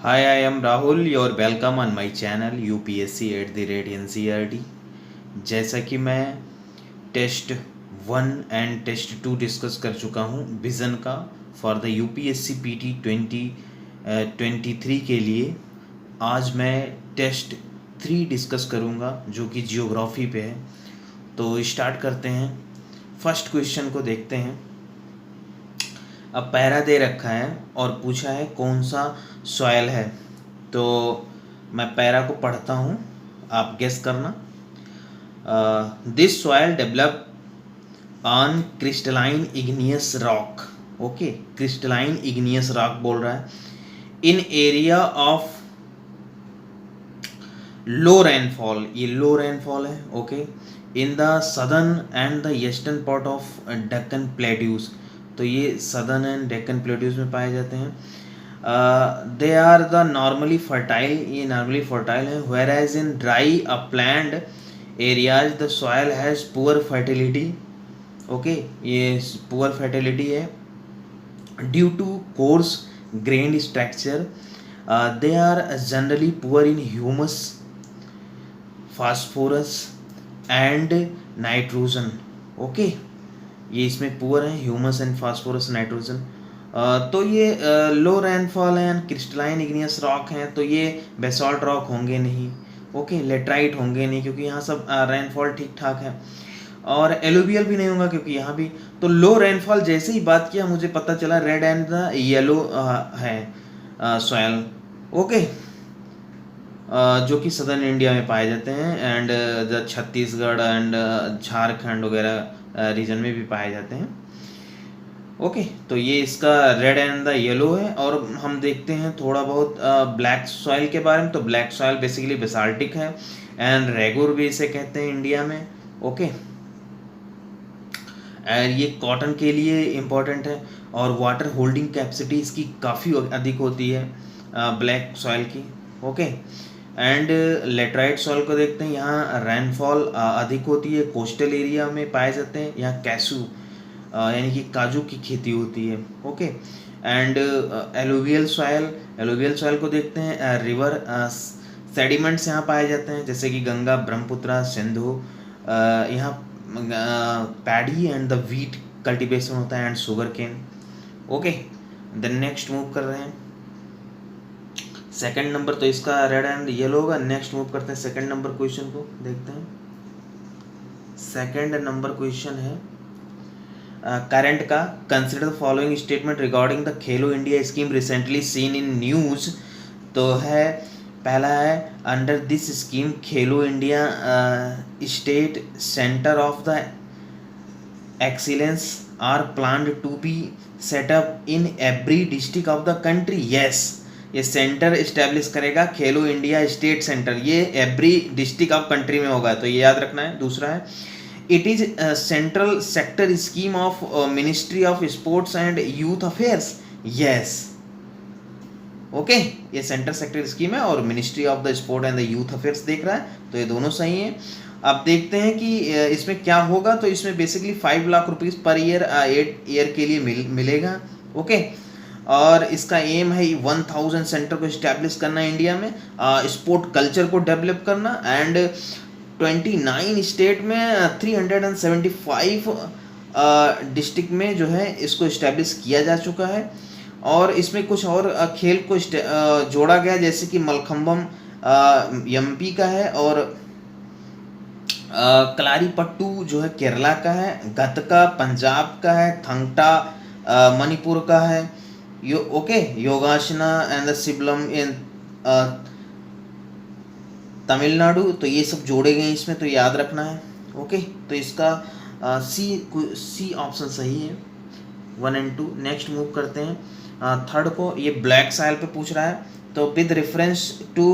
Hi, I am Rahul. You're welcome on my channel UPSC at the rate NCERT. जैसा कि मैं test 1 and test 2 discuss कर चुका हूँ विज़न का फॉर द UPSC PT 2023 के लिए, आज मैं टेस्ट 3 डिस्कस करूँगा जो कि जियोग्राफी पे है। तो स्टार्ट करते हैं। फर्स्ट क्वेश्चन को देखते हैं। अब पैरा दे रखा है और पूछा है कौन सा सॉयल है। तो मैं पैरा को पढ़ता हूँ, आप गेस करना। This soil develop on crystalline igneous rock. Okay, crystalline igneous rock बोल रहा है इन एरिया ऑफ लो रेनफॉल। ये लो रेनफॉल है। Okay, in the southern and the eastern part of Deccan plateaus. तो ये सदर्न एंड डेक्कन प्लेट्यूज में पाए जाते हैं। They are the normally fertile, ये नॉर्मली फर्टाइल है। Whereas in dry upland areas the soil has poor fertility. Okay, ये poor fertility है due to coarse grained structure. They are generally poor in humus, phosphorus and nitrogen. Okay, ये इसमें poor है, humus and phosphorus nitrogen. तो ये लो rainfall है, crystalline igneous rock हैं, तो ये बेसॉल्ट रॉक होंगे नहीं। ओके, लेटराइट होंगे नहीं क्योंकि यहाँ सब रेनफॉल ठीक ठाक है। और एलुवियल भी नहीं होगा क्योंकि यहाँ भी। तो लो रेनफॉल जैसे ही बात किया मुझे पता चला रेड एंड द येलो है सॉयल। ओके, जो कि सदर्न इंडिया में पाए जाते हैं and the Chhattisgarh and Jharkhand वगैरह रीजन में भी पाए जाते हैं। ओके, तो ये इसका रेड एंड द येलो है। और हम देखते हैं थोड़ा बहुत ब्लैक सॉइल के बारे में। तो ब्लैक सॉइल बेसिकली बेसाल्टिक है एंड रेगुर भी इसे कहते हैं इंडिया में। ओके, एंड ये कॉटन के लिए इम्पोर्टेंट है और वाटर होल्डिंग कैपेसिटी इसकी काफ़ी अधिक होती है ब्लैक सॉइल की। ओके, एंड लेटराइट सॉइल को देखते हैं, यहाँ रेनफॉल अधिक होती है, कोस्टल एरिया में पाए जाते हैं। यहाँ कैसू यानी कि काजू की खेती होती है। ओके, एंड एलुवियल सॉइल को देखते हैं, रिवर सेडिमेंट्स यहाँ पाए जाते हैं जैसे कि गंगा, ब्रह्मपुत्र, सिंधु। यहाँ paddy and the wheat cultivation होता है and sugar cane. Okay, then next move कर रहे हैं। सेकंड नंबर तो इसका रेड एंड येलो होगा। नेक्स्ट मूव करते हैं सेकंड नंबर क्वेश्चन को देखते हैं। सेकंड नंबर क्वेश्चन है करंट का। Consider the following statement regarding the Khelo India scheme recently seen in news. तो है पहला है, under this scheme Khelo India state centre of the excellence are planned to be set up in every district of the country. Yes, ये centre establish करेगा Khelo India state centre, ये every district of country में होगा, तो ये याद रखना है। दूसरा है, it is central sector scheme of ministry of sports and youth affairs. Yes, okay, ये सेंट्रल सेक्टर स्कीम है और ministry of the sport and the youth affairs देख रहा है, तो ये दोनों सही हैं। अब देखते हैं कि इसमें क्या होगा। तो इसमें basically 5 lakh rupees per year 8 year के लिए मिलेगा। ओके, और इसका एम है 1000 सेंटर को इस्टेब्लिश करना इंडिया में, स्पोर्ट कल्चर को डेवलप करना एंड 29 स्टेट में 375 डिस्ट्रिक्ट में जो है इसको इस्टेब्लिश किया जा चुका है। और इसमें कुछ और खेल को जोड़ा गया जैसे कि मलखम्बम एमपी का है और कलारीपट्टू जो है केरला का है, गतका पंजाब का है, थंगटा मणिपुर का है, ओके, योगासना एंड द सिबलम इन तमिलनाडु। तो ये सब जोड़े गए इसमें, तो याद रखना है। ओके, तो इसका सी ऑप्शन सही है, 1 and 2। नेक्स्ट मूव करते हैं थर्ड को। ये ब्लैक सॉइल पे पूछ रहा है, तो with reference to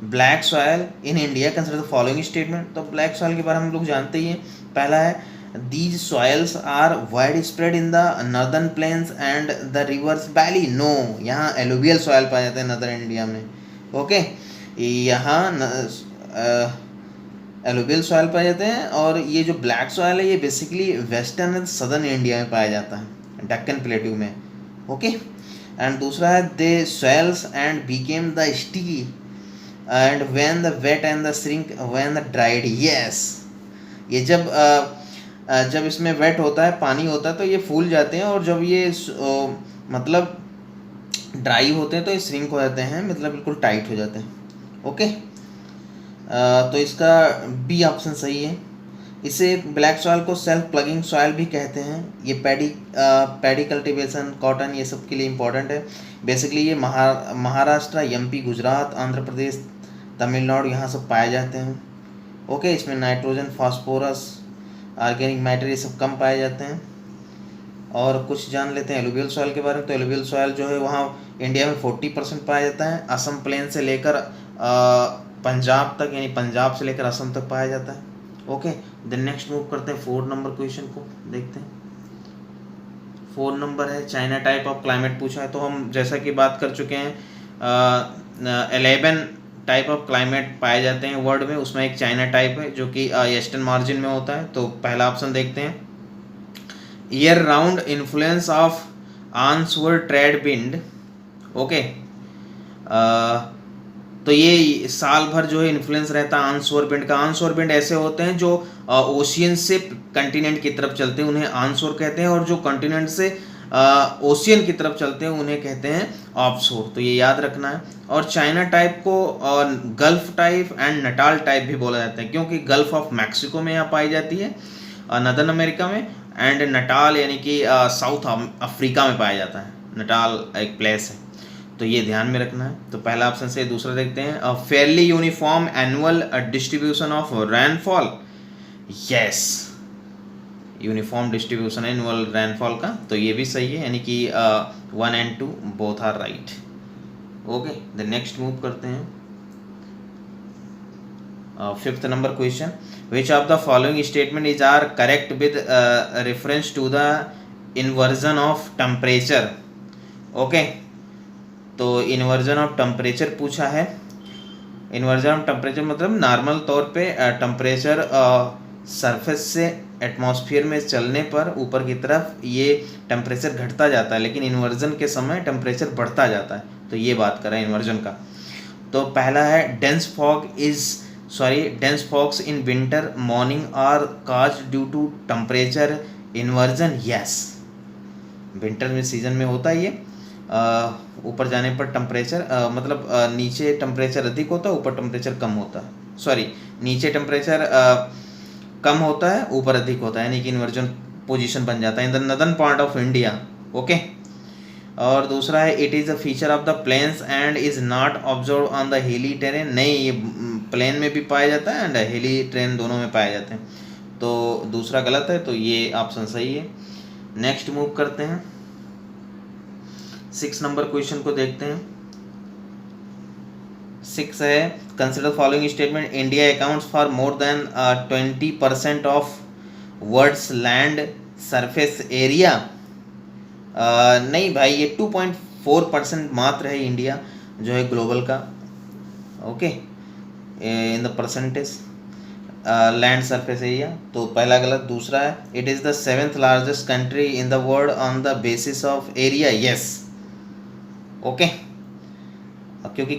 black soil in India consider the following statement. तो ब्लैक सॉइल के बारे में हम लोग जानते ही हैं। पहला है, these soils are widespread in the northern plains and the rivers valley. No, यहाँ एलुवियल सॉइल पाए जाते हैं नॉर्दर्न इंडिया में। ओके, यहाँ एलुवियल सॉइल पाए जाते हैं और ये जो ब्लैक सॉइल है ये basically western and southern India में पाया जाता है, डेक्कन प्लेट्यू में। ओके, एंड दूसरा है they swells and became the sticky and when the wet and the shrink when the dried. Yes, ये जब इसमें वेट होता है, पानी होता है, तो ये फूल जाते हैं, और जब ये मतलब ड्राई होते हैं तो ये श्रिंक हो जाते हैं, मतलब बिल्कुल टाइट हो जाते हैं। ओके, तो इसका बी ऑप्शन सही है। इसे ब्लैक सॉइल को सेल्फ प्लगिंग सॉइल भी कहते हैं। ये पैडी कल्टीवेशन, कॉटन, ये सब के लिए इम्पोर्टेंट है। बेसिकली ये महाराष्ट्र, एमपी, गुजरात, आंध्र प्रदेश, तमिलनाडु, यहाँ सब पाए जाते हैं। ओके, इसमें नाइट्रोजन, फास्फोरस, ऑर्गेनिक मैटर ये सब कम पाए जाते हैं। और कुछ जान लेते हैं एलुवियल सॉइल के बारे में। तो एलुवियल सॉइल जो है वहाँ इंडिया में 40% पाया जाता है। असम प्लेन से लेकर पंजाब तक, यानी पंजाब से लेकर असम तक पाया जाता है। ओके, देन नेक्स्ट मूव करते हैं 4 नंबर क्वेश्चन को देखते हैं। 4 नंबर है चाइना टाइप ऑफ क्लाइमेट पूछा है। तो हम जैसा कि बात कर चुके हैं 11 टाइप ऑफ क्लाइमेट पाए जाते हैं वर्ल्ड में, उसमें एक चाइना टाइप है जो कि ईस्टर्न मार्जिन में होता है। तो पहला ऑप्शन देखते हैं, year round influence of answer trade wind. Okay, तो ये साल भर जो है इन्फ्लुएंस रहता है आंसवर विंड का। आंसवर विंड ऐसे होते हैं जो ओशियन से कंटिनेंट की तरफ चलते हैं, उन्हें आंसवर कहते हैं, और जो कंटिनेंट से ओशियन की तरफ चलते हैं उन्हें कहते हैं ऑफशोर। तो ये याद रखना है। और चाइना टाइप को gulf type and Natal type भी बोला जाता है, क्योंकि गल्फ ऑफ मैक्सिको में यहाँ पाई जाती है नदर्न अमेरिका में, एंड नटाल यानी कि साउथ अफ्रीका में पाया जाता है। नटाल एक प्लेस है, तो ये ध्यान में रखना है। तो पहला ऑप्शन से दूसरा देखते हैं, Fairlie uniform annual distribution of rainfall. Yes, uniform distribution annual rainfall का, तो ये भी सही है, यानी कि 1 and 2 both are right. Okay, the next move करते हैं 5th number question, which of the following statement is are correct with reference to the inversion of temperature. Okay, तो इन्वर्जन ऑफ टेम्परेचर पूछा है। इन्वर्जन ऑफ टेम्परेचर मतलब normal तौर पे temperature surface से atmosphere में चलने पर ऊपर की तरफ ये टेम्परेचर घटता जाता है, लेकिन इन्वर्जन के समय टेम्परेचर बढ़ता जाता है। तो ये बात कर रहे हैं इन्वर्जन का। तो पहला है dense fogs in winter morning are cause due to temperature inversion. Yes, winter में सीजन में होता है ये, ऊपर जाने पर टेम्परेचर मतलब नीचे टेम्परेचर अधिक होता है, ऊपर टेम्परेचर कम होता है। सॉरी, नीचे टेम्परेचर कम होता है, ऊपर अधिक होता है, यानी कि इन्वर्जन पोजीशन बन जाता है in the northern part of India. Okay, और दूसरा है it is a feature of the plains and is not observe on the hilly terrain. नहीं, ये प्लेन में भी पाया जाता है एंड हिली टेरेन दोनों में पाए जाते हैं। तो दूसरा गलत है, तो ये ऑप्शन सही है। नेक्स्ट मूव करते हैं 6 नंबर क्वेश्चन को देखते हैं। 6 है consider following statement, India accounts for more than 20% of world's land surface area. नहीं भाई, ये 2.4% मात्र है इंडिया जो है ग्लोबल का। Okay, in the percentage land surface area, तो पहला गलत। दूसरा है it is the 7th largest country in the world on the basis of area. Yes, okay, क्योंकि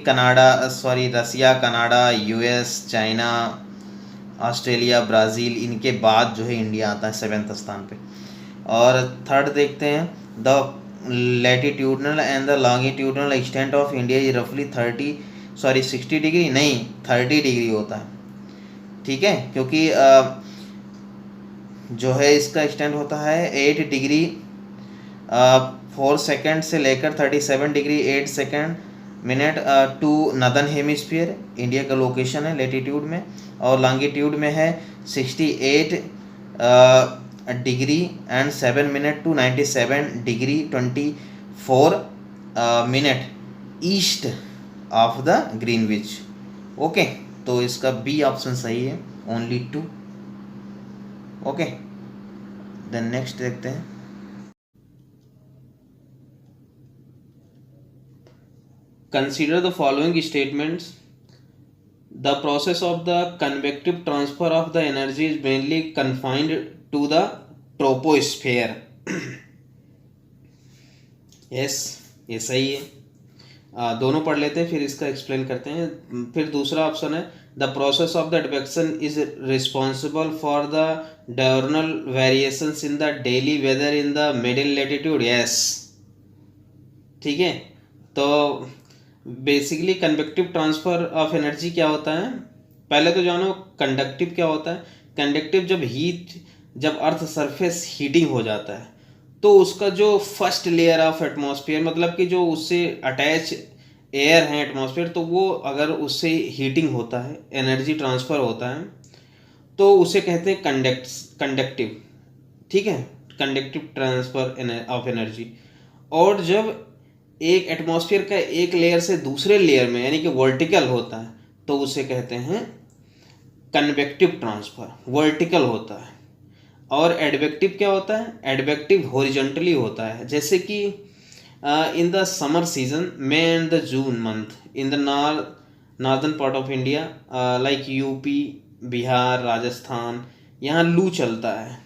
Russia, Canada, US, China, Australia, Brazil, इनके बाद जो है इंडिया आता है 7वें स्थान पे। और थर्ड देखते हैं, the latitudinal and the longitudinal extent of India is रफली 60 डिग्री, नहीं 30 डिग्री होता है। ठीक है, क्योंकि जो है इसका एक्सटेंट होता है 8 डिग्री 4 सेकेंड से लेकर 37 degree 8 second minute to northern hemisphere. India का लोकेशन है लेटीट्यूड में, और लॉन्गिट्यूड में है 68 degree and 7 minute to 97 degree 24 minute east of the Greenwich. Okay, तो इसका बी ऑप्शन सही है, ओनली 2। ओके, देन नेक्स्ट देखते हैं। Consider the following statements. The process of the convective transfer of the energy is mainly confined to the troposphere. Yes, ये सही है। दोनों पढ़ लेते हैं फिर इसका एक्सप्लेन करते हैं। फिर दूसरा ऑप्शन है the process of the advection is responsible for the diurnal variations in the daily weather in the middle latitude. Yes, ठीक है। तो basically convective transfer of energy क्या होता है, पहले तो जानो कंडक्टिव क्या होता है। कंडक्टिव जब अर्थ सरफेस हीटिंग हो जाता है तो उसका जो फर्स्ट लेयर ऑफ एटमॉस्फेयर, मतलब कि जो उससे अटैच एयर है एटमॉस्फेयर, तो वो अगर उससे हीटिंग होता है, एनर्जी ट्रांसफ़र होता है, तो उसे कहते हैं कंडक्टिव। ठीक है, कंडक्टिव ट्रांसफ़र ऑफ एनर्जी। और जब एक एटमॉस्फेयर का एक लेयर से दूसरे लेयर में यानी कि वर्टिकल होता है तो उसे कहते हैं कन्वेक्टिव ट्रांसफ़र, वर्टिकल होता है। और एडवेक्टिव क्या होता है, एडवेक्टिव हॉरिजॉन्टली होता है। जैसे कि in the summer season may and the June month in the northern part of India like UP, Bihar, Rajasthan, यहाँ लू चलता है,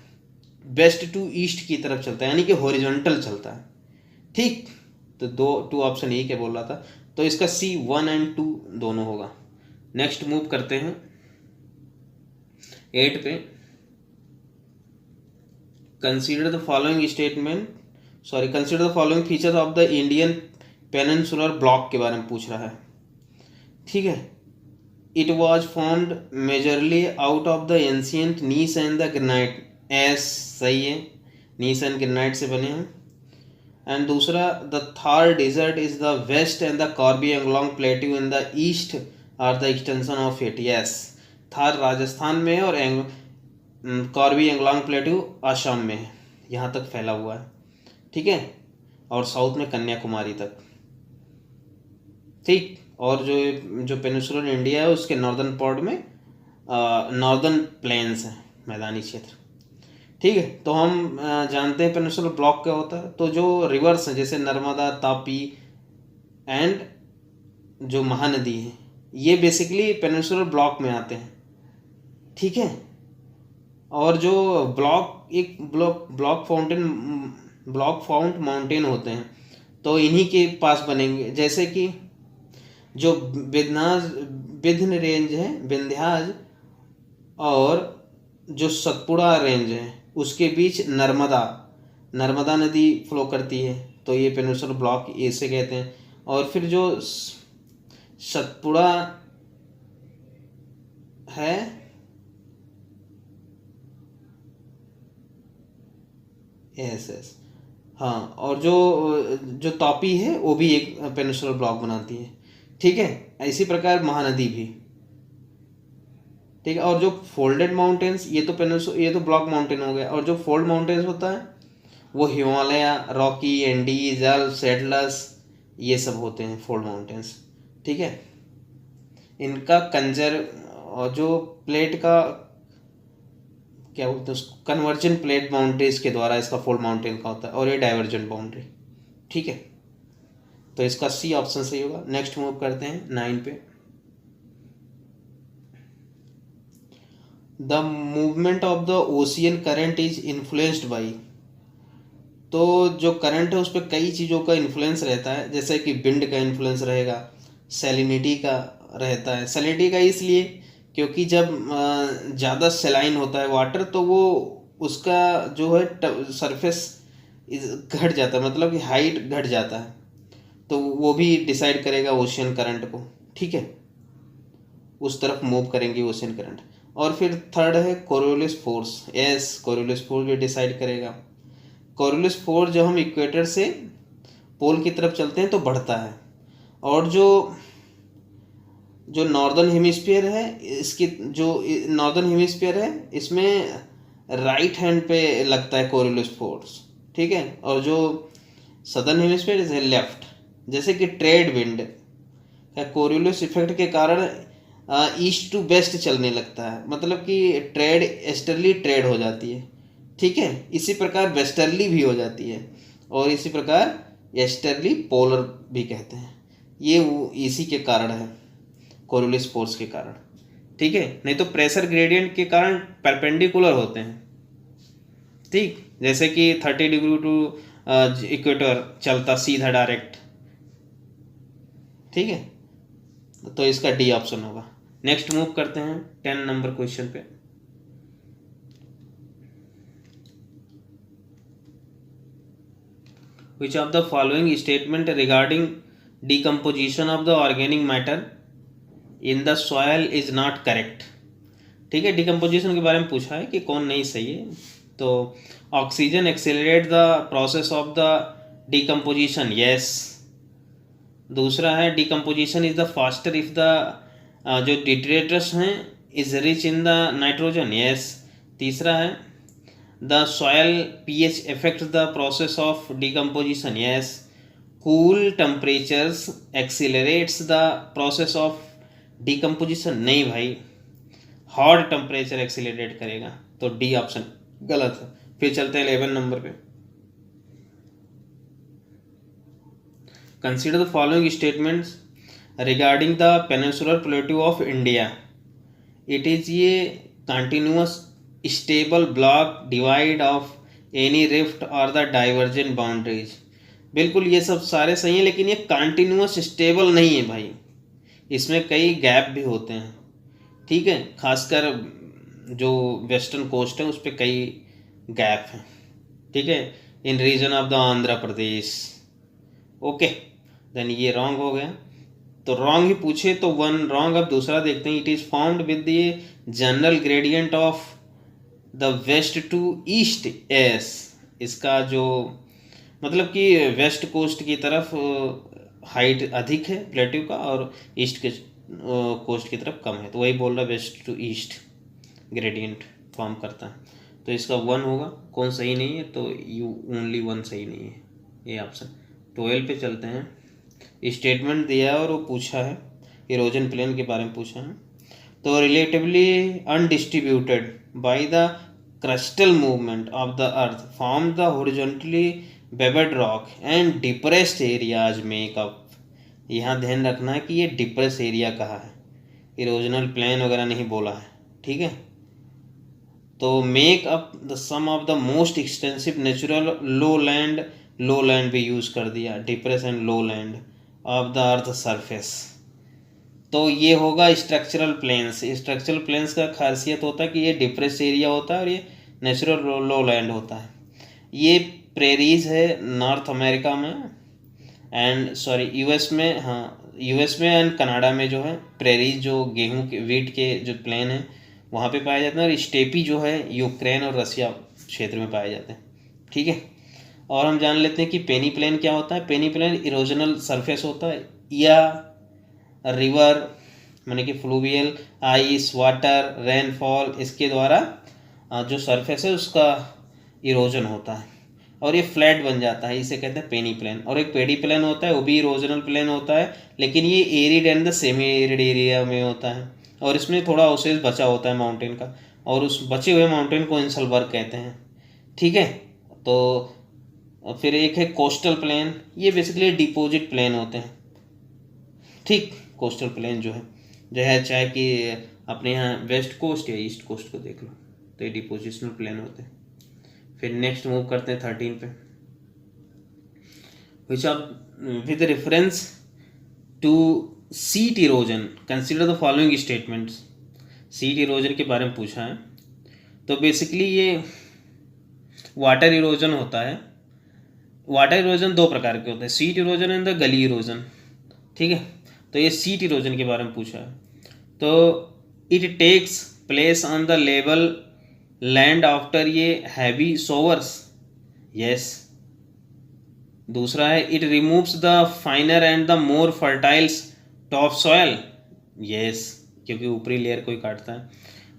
वेस्ट टू ईस्ट की तरफ चलता है, यानी कि हॉरिजॉन्टल चलता है। ठीक, तो टू ऑप्शन यही क्या बोल रहा था, तो इसका सी 1 और 2 दोनों होगा। नेक्स्ट मूव करते हैं 8 पे। Consider the following features of the Indian peninsular block के बारे में पूछ रहा है। ठीक है, it was formed majorly out of the ancient gneiss and the granite. Yes सही है, नीस एंड ग्रेनाइट से बने हैं। एंड दूसरा, the Thar desert is the west and the Karbi Anglong plateau in the east are the extension of it. Yes, Thar Rajasthan में है और Karbi Anglong plateau Assam में है, यहाँ तक फैला हुआ है। ठीक है, और साउथ में कन्याकुमारी तक। ठीक, और जो पेनिनसुलर इंडिया है उसके नॉर्दर्न पार्ट में नॉर्दर्न प्लेन्स हैं, मैदानी क्षेत्र। ठीक है, तो हम जानते हैं पेनिनसुलर ब्लॉक क्या होता है। तो जो रिवर्स हैं जैसे नर्मदा, तापी एंड जो महानदी है, ये बेसिकली पेनिनसुलर ब्लॉक में आते हैं। ठीक है, और जो ब्लॉक फाउंड माउंटेन होते हैं तो इन्हीं के पास बनेंगे। जैसे कि जो विंध्य रेंज है, विंध्याज, और जो सतपुड़ा रेंज है उसके बीच नर्मदा नदी फ्लो करती है, तो ये पेनिनसुलर ब्लॉक ऐसे कहते हैं। और फिर जो सतपुड़ा है, यस, हाँ, और जो तापी है वो भी एक पेनिनसुलर ब्लॉक बनाती है। ठीक है, इसी प्रकार महानदी भी। ठीक है, और जो फोल्डेड माउंटेन्स, ये तो ब्लॉक माउंटेन हो गया। और जो फोल्ड माउंटेन्स होता है वो Himalaya, Rocky, Andes, Alps, Atlas, ये सब होते हैं फोल्ड माउंटेन्स। ठीक है, इनका और जो प्लेट का क्या बोलते हैं उसको, कन्वर्जन प्लेट बाउंड्रीज के द्वारा इसका फोल्ड माउंटेन का होता है, और ये डाइवर्जेंट बाउंड्री। ठीक है, तो इसका सी ऑप्शन सही होगा। नेक्स्ट मूव करते हैं 9 पे। The movement of the ocean current is influenced by. तो जो करंट है उस पर कई चीज़ों का इन्फ्लुएंस रहता है, जैसे कि विंड का इन्फ्लुएंस रहेगा, सैलिनिटी का रहता है। सैलिनिटी का इसलिए क्योंकि जब ज़्यादा सैलाइन होता है वाटर तो वो उसका जो है सरफेस घट जाता है, मतलब कि हाइट घट जाता है, तो वो भी डिसाइड करेगा ओशियन करंट को। ठीक है, उस तरफ मूव करेंगे ओशियन करंट। और फिर थर्ड है Coriolis force. Yes, Coriolis force भी डिसाइड करेगा। कोरियोलिस फोर्स जब हम इक्वेटर से पोल की तरफ चलते हैं तो बढ़ता है, और जो नॉर्दर्न हेमिस्फीयर है, इसकी जो नॉर्दर्न हेमिस्फीयर है इसमें राइट हैंड पे लगता है कोरियोलिस फोर्स। ठीक है, और जो सदर्न हेमिस्फीयर इज लेफ्ट। जैसे कि ट्रेड विंड कोरियोलिस इफेक्ट के कारण ईस्ट टू वेस्ट चलने लगता है, मतलब कि ट्रेड ईस्टर्ली ट्रेड हो जाती है। ठीक है, इसी प्रकार वेस्टर्ली भी हो जाती है, और इसी प्रकार ईस्टर्ली पोलर भी कहते हैं। ये इसी के कारण है, कोरियोलिस फोर्स के कारण। ठीक है, नहीं तो प्रेशर ग्रेडियंट के कारण परपेंडिकुलर होते हैं। ठीक, जैसे कि 30 डिग्री टू इक्वेटर चलता सीधा डायरेक्ट, ठीक है, तो इसका डी ऑप्शन होगा। नेक्स्ट मूव करते हैं 10 नंबर क्वेश्चन पे। Which of the following statement regarding decomposition of the organic matter in the soil is not correct? ठीक है, डिकम्पोजिशन के बारे में पूछा है कि कौन नहीं सही है। तो oxygen accelerate the process of the decomposition, yes. दूसरा है decomposition is the faster if the जो डिट्रेटर्स हैं is rich in the nitrogen, yes. तीसरा है the soil pH affects the process of decomposition, yes. Cool temperatures accelerates the process of decomposition, नहीं भाई, hot temperature accelerate करेगा, तो D option गलत है। फिर चलते हैं 11 नंबर पे। Consider the following statements regarding the peninsular plateau of India. It is ये continuous stable block divide of any rift और द डाइवर्जेंट बाउंड्रीज। बिल्कुल ये सब सारे सही हैं, लेकिन ये कंटिन्यूअस स्टेबल नहीं है भाई, इसमें कई गैप भी होते हैं, ठीक है। खासकर जो वेस्टर्न कोस्ट है उस पर कई गैप हैं, ठीक है, in region of the Andhra Pradesh. Okay, then ये रॉन्ग हो गया, तो रॉन्ग ही पूछे तो 1 रॉन्ग। अब दूसरा देखते हैं। It is formed with the general gradient of the west to east, yes. इसका जो मतलब कि वेस्ट कोस्ट की तरफ हाइट अधिक है प्लेट्यू का और ईस्ट के कोस्ट की तरफ कम है, तो वही बोल रहा है west to east gradient form करता है, तो इसका 1 होगा। कौन सही नहीं है, तो यू ओनली 1 सही नहीं है, ये ऑप्शन। 12 पे चलते हैं। स्टेटमेंट दिया है और वो पूछा है इरोजन प्लेन के बारे में पूछा है। तो relatively undistributed by the crustal movement of the earth form the horizontally bedded rock and depressed areas make up। यहाँ ध्यान रखना है कि ये डिप्रेस एरिया कहा है, इरोजनल प्लेन वगैरह नहीं बोला है, ठीक है। तो make up the sum of the most extensive natural lowland भी यूज कर दिया, depress and lowland of the earth surface. तो ये होगा स्ट्रक्चरल प्लेन्स। स्ट्रक्चरल प्लेन्स का खासियत होता है कि ये डिप्रेस एरिया होता है और ये नेचुरल लो लैंड होता है। ये प्रेरीज है नॉर्थ अमेरिका में एंड यूएस में, हाँ यूएस में एंड कनाडा में जो है प्रेरीज, जो गेहूं के वीट के जो प्लेन हैं वहाँ पे पाए जाते हैं, और स्टेपी जो है यूक्रेन और रसिया क्षेत्र में पाए जाते हैं, ठीक है। और हम जान लेते हैं कि पेनी प्लेन क्या होता है। पेनी प्लेन इरोजनल सरफेस होता है या रिवर माने कि फ्लूवियल आइस वाटर रेनफॉल, इसके द्वारा जो सरफेस है उसका इरोजन होता है और ये फ्लैट बन जाता है, इसे कहते हैं पेनी प्लेन। और एक पेडी प्लेन होता है, वो भी इरोजनल प्लेन होता है, लेकिन ये arid and the semi arid area में होता है और इसमें थोड़ा अवशेष बचा होता है माउंटेन का, और उस बचे हुए माउंटेन को इंसलबर्ग कहते हैं, ठीक है। तो फिर एक है कोस्टल प्लेन, ये बेसिकली डिपोजिट प्लेन होते हैं, ठीक। कोस्टल प्लेन जो है चाहे कि अपने यहाँ वेस्ट कोस्ट या ईस्ट कोस्ट को देख लो, तो ये डिपोजिशनल प्लेन होते हैं। फिर नेक्स्ट मूव करते हैं 13 पे। Which of with reference to sheet erosion consider the following statements. Sheet erosion के बारे में पूछा है, तो बेसिकली ये वाटर इरोजन होता है। वाटर इरोजन 2 प्रकार के होते हैं, सीट इरोजन एंड द गली इरोजन, ठीक है। तो ये सीट इरोजन के बारे में पूछा है, तो it takes place on the level land after ये हैवी सोवर्स, यस। दूसरा है it removes the finer and the more fertiles top soil, yes, क्योंकि ऊपरी लेयर को ही काटता है।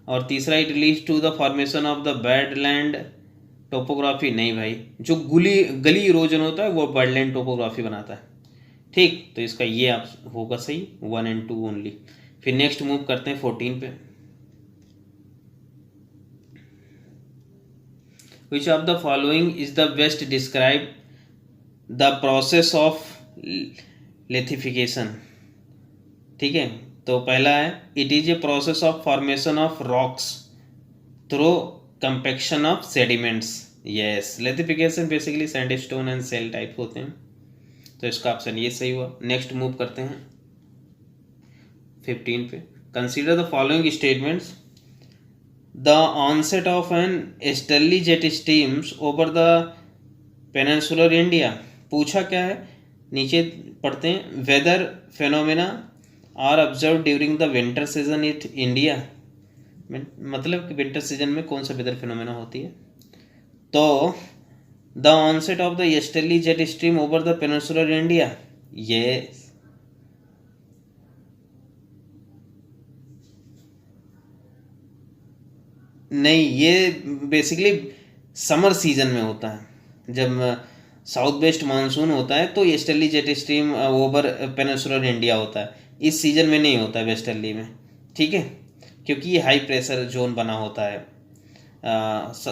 और तीसरा it leads to the formation of the badland topography, नहीं भाई, जो गली इरोजन होता है वो बेडलैंड टोपोग्राफी बनाता है, ठीक। तो इसका ये आप होगा सही, 1 and 2 ओनली। फिर नेक्स्ट मूव करते हैं 14 पे। Which of the following is the best describe the process of lithification, ठीक है। तो पहला है it is a process of formation of rocks through compaction of sediments, yes. Lithification basically sandstone and shale type होते हैं, तो इसका option ये सही हुआ। नेक्स्ट मूव करते हैं 15 पे, consider the following statements, the onset of an easterly jet streams over the peninsular India. पूछा क्या है, नीचे पढ़ते हैं, weather phenomena are observe during the winter season in India, मतलब कि विंटर सीजन में कौन सा वेदर फेनोमेना होती है। तो the onset of the easterly jet stream over the peninsular India, ये नहीं, ये बेसिकली समर सीजन में होता है, जब साउथ वेस्ट मानसून होता है तो easterly jet stream over peninsular India होता है। इस सीजन में नहीं होता है वेस्टर्ली में, ठीक है, क्योंकि ये हाई प्रेशर जोन बना होता है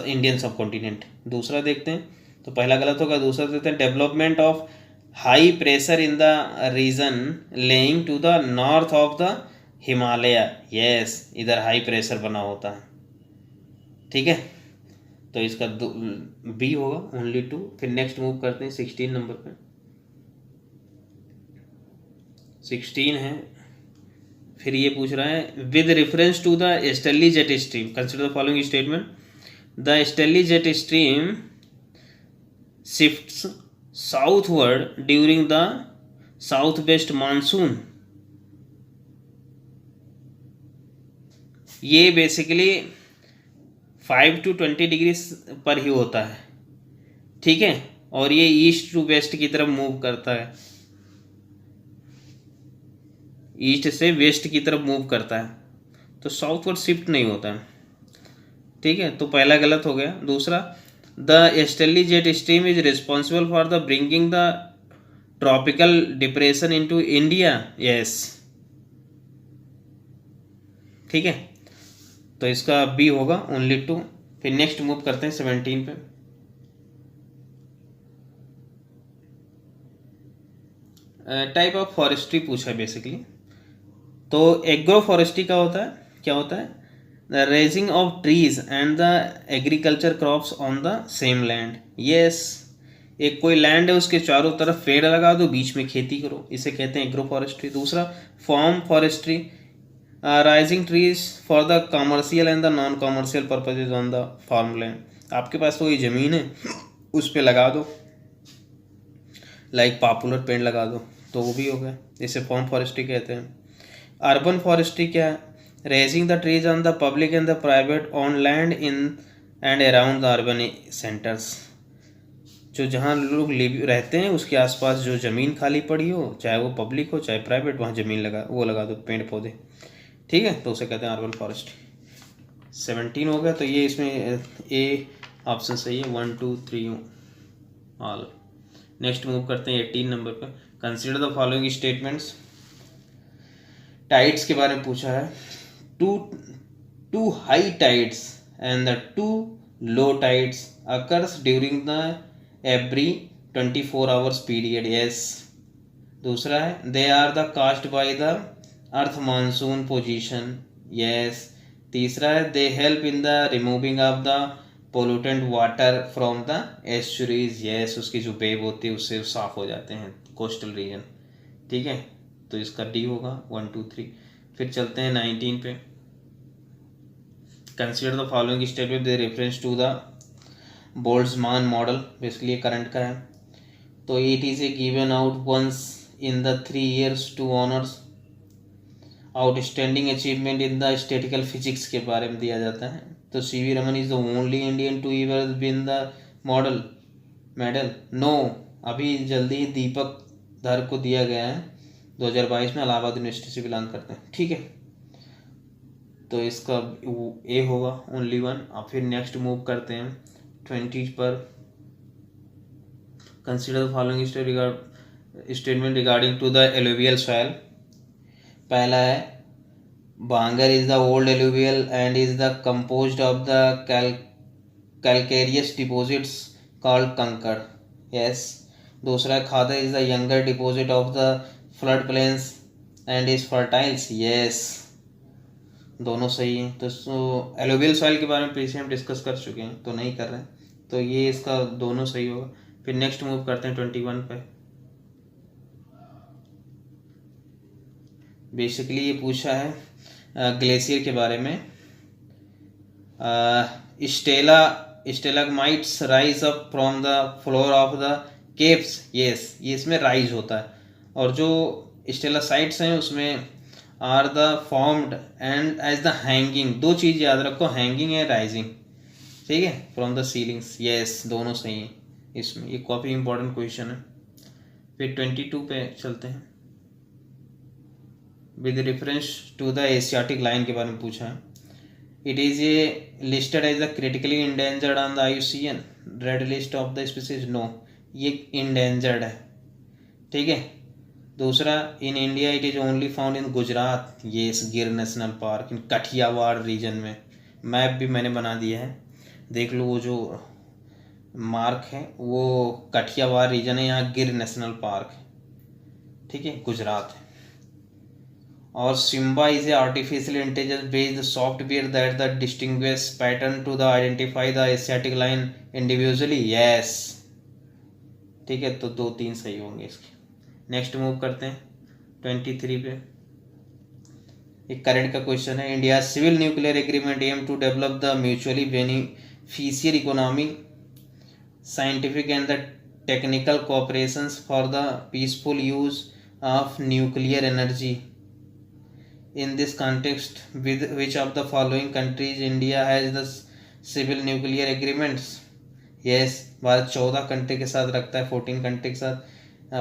इंडियन सब कॉन्टिनेंट। दूसरा देखते हैं, तो पहला गलत होगा। दूसरा देखते हैं, development of high pressure in the region lying to the north of the Himalaya, yes, इधर हाई प्रेशर बना होता है, ठीक है, तो इसका बी होगा, ओनली 2। फिर नेक्स्ट मूव करते हैं 16 नंबर पे। 16 है, फिर ये पूछ रहा है, with reference to the easterly jet stream consider the following statement, the easterly jet stream shifts southward during the south west monsoon. ये बेसिकली 5 to 20 डिग्री पर ही होता है, ठीक है, और ये ईस्ट टू वेस्ट की तरफ मूव करता है, ईस्ट से वेस्ट की तरफ मूव करता है, तो साउथवर्ड शिफ्ट नहीं होता है, ठीक है, तो पहला गलत हो गया। दूसरा, the easterly jet stream is responsible for the bringing the tropical depression into India, yes, ठीक है, तो इसका बी होगा, ओनली 2। फिर नेक्स्ट मूव करते हैं 17 पे। टाइप ऑफ फॉरेस्ट्री पूछा है बेसिकली, तो एग्रो फॉरेस्ट्री का होता है, क्या होता है, the raising of trees and the agriculture crops on the same land, yes, एक कोई लैंड है उसके चारों तरफ पेड़ लगा दो, बीच में खेती करो, इसे कहते हैं एग्रो फॉरेस्ट्री। दूसरा, farm forestry, raising trees for the commercial and the non commercial purposes on the farm land, आपके पास कोई ज़मीन है उस पर लगा दो, लाइक पॉपुलर पेड़ लगा दो, तो वो भी हो गया, इसे फार्म फॉरेस्ट्री कहते हैं। अर्बन फॉरेस्ट्री क्या है, raising the trees on the public and the private on land in and around the urban centres, जो जहाँ लोग रहते हैं उसके आसपास जो ज़मीन खाली पड़ी हो, चाहे वो पब्लिक हो चाहे प्राइवेट, वहाँ ज़मीन लगा दो पेड़ पौधे, ठीक है, तो उसे कहते हैं अर्बन फॉरेस्ट। 17 हो गया, तो ये इसमें ए ऑप्शन सही है, 1 2 3 ऑल। नेक्स्ट मूव करते हैं 18 नंबर पर। Consider the following statements, tides के बारे में पूछा है, two high tides and the 2 low tides occurs during the every 24 hours period, yes. दूसरा है, they are the caused by the earth moon sun position, yes. तीसरा है, they help in the removing of the pollutant water from the estuaries, yes, उसकी जो wave होती है उससे साफ हो जाते हैं कोस्टल रीजन, ठीक है, तो इसका डी होगा, 1 2 3। फिर चलते हैं 19 पे। Consider the following statement with reference to the Boltzmann medal, basically current का है, तो it is a given out once in the 3 years to honours outstanding achievement in the statistical physics के बारे में दिया जाता है, तो C V Raman is the only Indian to ever win the model medal, no, अभी जल्दी ही दीपक धर को दिया गया है, 2022 में इलाहाबाद यूनिवर्सिटी से बिलोंग करते हैं, ठीक है, तो इसका ए होगा, ओनली 1। अब फिर नेक्स्ट मूव करते हैं 20 पर। Consider the following statement regarding to the alluvial soil. पहला है, bhangar is the old alluvial and is the composed of the calcareous deposits called kankar, yes। दूसरा, khadar is the younger deposit of the flood plains and is fertiles, yes, दोनों सही हैं। तो alluvial soil के बारे में पीछे हम डिस्कस कर चुके हैं, तो नहीं कर रहे हैं, तो ये इसका दोनों सही होगा। फिर नेक्स्ट मूव करते हैं 21 पे। बेसिकली ये पूछा है ग्लेशियर के बारे में। Stalagmites rise up from the floor of the caves, yes, ये इसमें राइज होता है। और जो स्टेलासाइट्स हैं उसमें are the formed and as the hanging, दो चीज़ याद रखो, हैंगिंग है राइजिंग, ठीक है, फ्रॉम द सीलिंग्स, यस, दोनों सही हैं इसमें। ये काफ़ी इंपॉर्टेंट क्वेश्चन है। फिर 22 पे चलते हैं। With reference to the Asiatic lion के बारे में पूछा है। It is a listed as the critically endangered on the IUCN red list of the species, no, ये इंडेंजर्ड है, ठीक है। दूसरा, in India it is only found in Gujarat, ये Gir national park in Kathiawar region में। मैप भी मैंने बना दिया है, देख लो, वो जो मार्क है वो कठियावाड़ रीजन है, यहाँ गिर नेशनल पार्क है, ठीक है, गुजरात है। और Simba is a artificial intelligence based software that the distinguish pattern to the identify the Asiatic lion individually, yes, ठीक है। तो 2-3 सही होंगे इसके। नेक्स्ट मूव करते हैं 23 पे। एक करंट का क्वेश्चन है। India civil nuclear agreement aim to develop the mutually beneficial economy, scientific and the technical cooperation for the peaceful use of nuclear energy. In this context, with which of the following countries India has the civil nuclear agreements? Yes, Bharat 14 country के साथ रखता है, 14 country के साथ।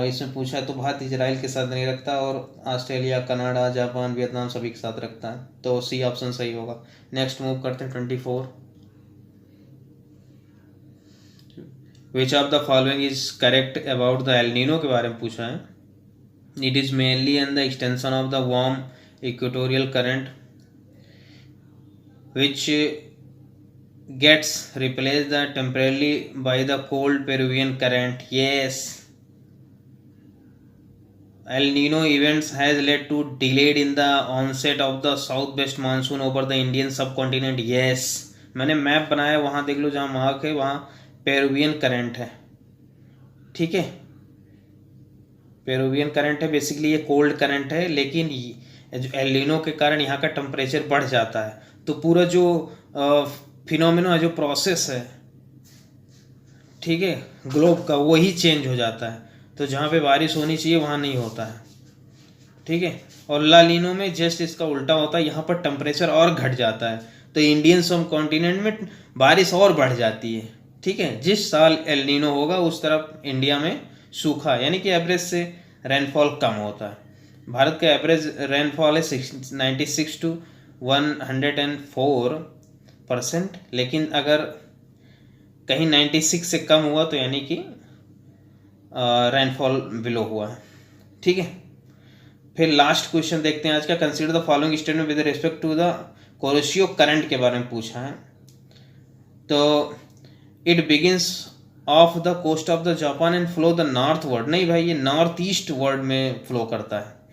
इसमें पूछा है तो भारत इजराइल के साथ नहीं रखता, और ऑस्ट्रेलिया, कनाडा, जापान, वियतनाम सभी के साथ रखता है, तो सी ऑप्शन सही होगा। नेक्स्ट मूव करते हैं 24। विच of the following is correct about the El Nino के बारे में पूछा है। It is mainly in the extension of the warm equatorial current which gets replaced the temporarily by the cold Peruvian current, yes. El Nino events has led to delayed in the onset of the southwest monsoon over the Indian subcontinent, yes. मैंने map बनाया, वहाँ देख लो, जहाँ mark है वहाँ Peruvian current है, ठीक है, पेरुवियन करंट है। बेसिकली ये कोल्ड करंट है, लेकिन जो एल नीनो के कारण यहाँ का टेम्परेचर बढ़ जाता है, तो पूरा जो फिनोमेना है, जो प्रोसेस है, ठीक है, ग्लोब का, वही चेंज हो जाता है। तो जहाँ पे बारिश होनी चाहिए वहाँ नहीं होता है, ठीक है। और ला नीनो में जस्ट इसका उल्टा होता है, यहाँ पर टेम्परेचर और घट जाता है, तो इंडियन सब कॉन्टिनेंट में बारिश और बढ़ जाती है, ठीक है। जिस साल एल नीनो होगा उस तरफ इंडिया में सूखा, यानी कि एवरेज से रेनफॉल कम होता है। भारत का एवरेज रेनफॉल है 96 to 104%, लेकिन अगर कहीं 96 से कम हुआ तो यानी कि रेनफॉल बिलो हुआ है, ठीक है। फिर लास्ट क्वेश्चन देखते हैं आज का। Consider the following statement with respect to the Kuroshio current के बारे में पूछा है। तो it begins off the coast of the Japan and flow the northward, नहीं भाई, ये नॉर्थ ईस्ट वर्ड में फ्लो करता है,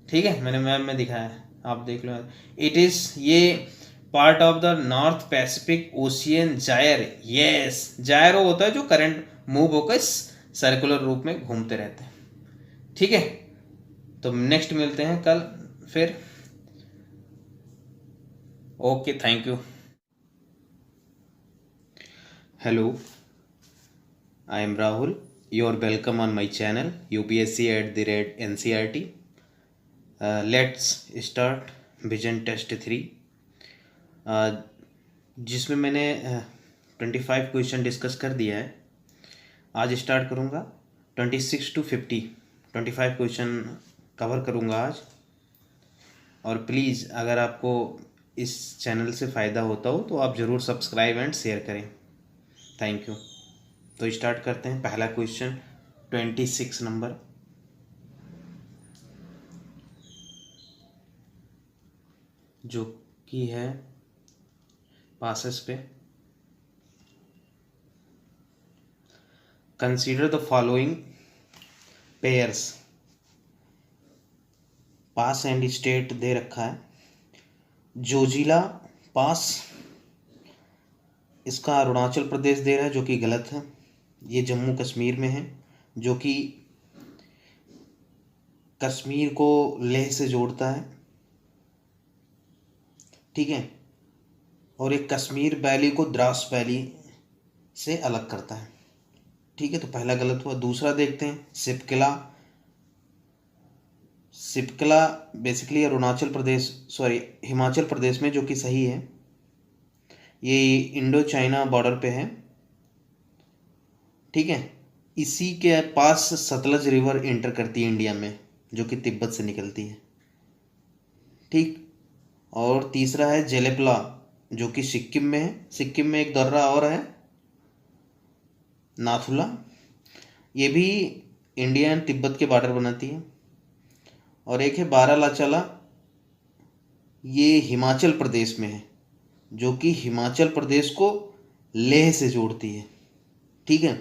ठीक है, मैंने मैप में दिखाया है, आप देख लो। इट इज, ये part of the North Pacific Ocean gyre, yes, gyro होता है जो करंट मूव होकर सर्कुलर रूप में घूमते रहते हैं, ठीक है। तो नेक्स्ट मिलते हैं कल फिर। Okay, thank you. Hello, I am Rahul. You are welcome on my channel UPSC@NCERT. Let's start Vision Test 3, जिसमें मैंने 25 क्वेश्चन डिस्कस कर दिया है। आज स्टार्ट करूँगा 26 to 50, 25 क्वेश्चन कवर करूँगा आज। और प्लीज़ अगर आपको इस चैनल से फ़ायदा होता हो तो आप ज़रूर सब्सक्राइब एंड शेयर करें। Thank you. तो स्टार्ट करते हैं। पहला क्वेश्चन 26 नंबर, जो कि है पासेस पे। Consider the following pairs, pass and state दे रखा है। जोजिला पास, इसका अरुणाचल प्रदेश दे रहा है, जो कि गलत है। ये जम्मू कश्मीर में है, जो कि कश्मीर को लेह से जोड़ता है, ठीक है, और एक कश्मीर वैली को द्रास वैली से अलग करता है, ठीक है। तो पहला गलत हुआ। दूसरा देखते हैं, सिपकिला। सिपकिला बेसिकली अरुणाचल प्रदेश, सॉरी हिमाचल प्रदेश में, जो कि सही है। ये इंडो चाइना बॉर्डर पे है, ठीक है। इसी के पास सतलज रिवर एंटर करती है इंडिया में, जो कि तिब्बत से निकलती है, ठीक। और तीसरा है जेलेपला, जो कि सिक्किम में है। सिक्किम में एक दर्रा और है, नाथुला, ये भी इंडिया एंड तिब्बत के बॉर्डर बनाती है। और एक है बारालाचाला, ये हिमाचल प्रदेश में है, जो कि हिमाचल प्रदेश को लेह से जोड़ती है, ठीक है।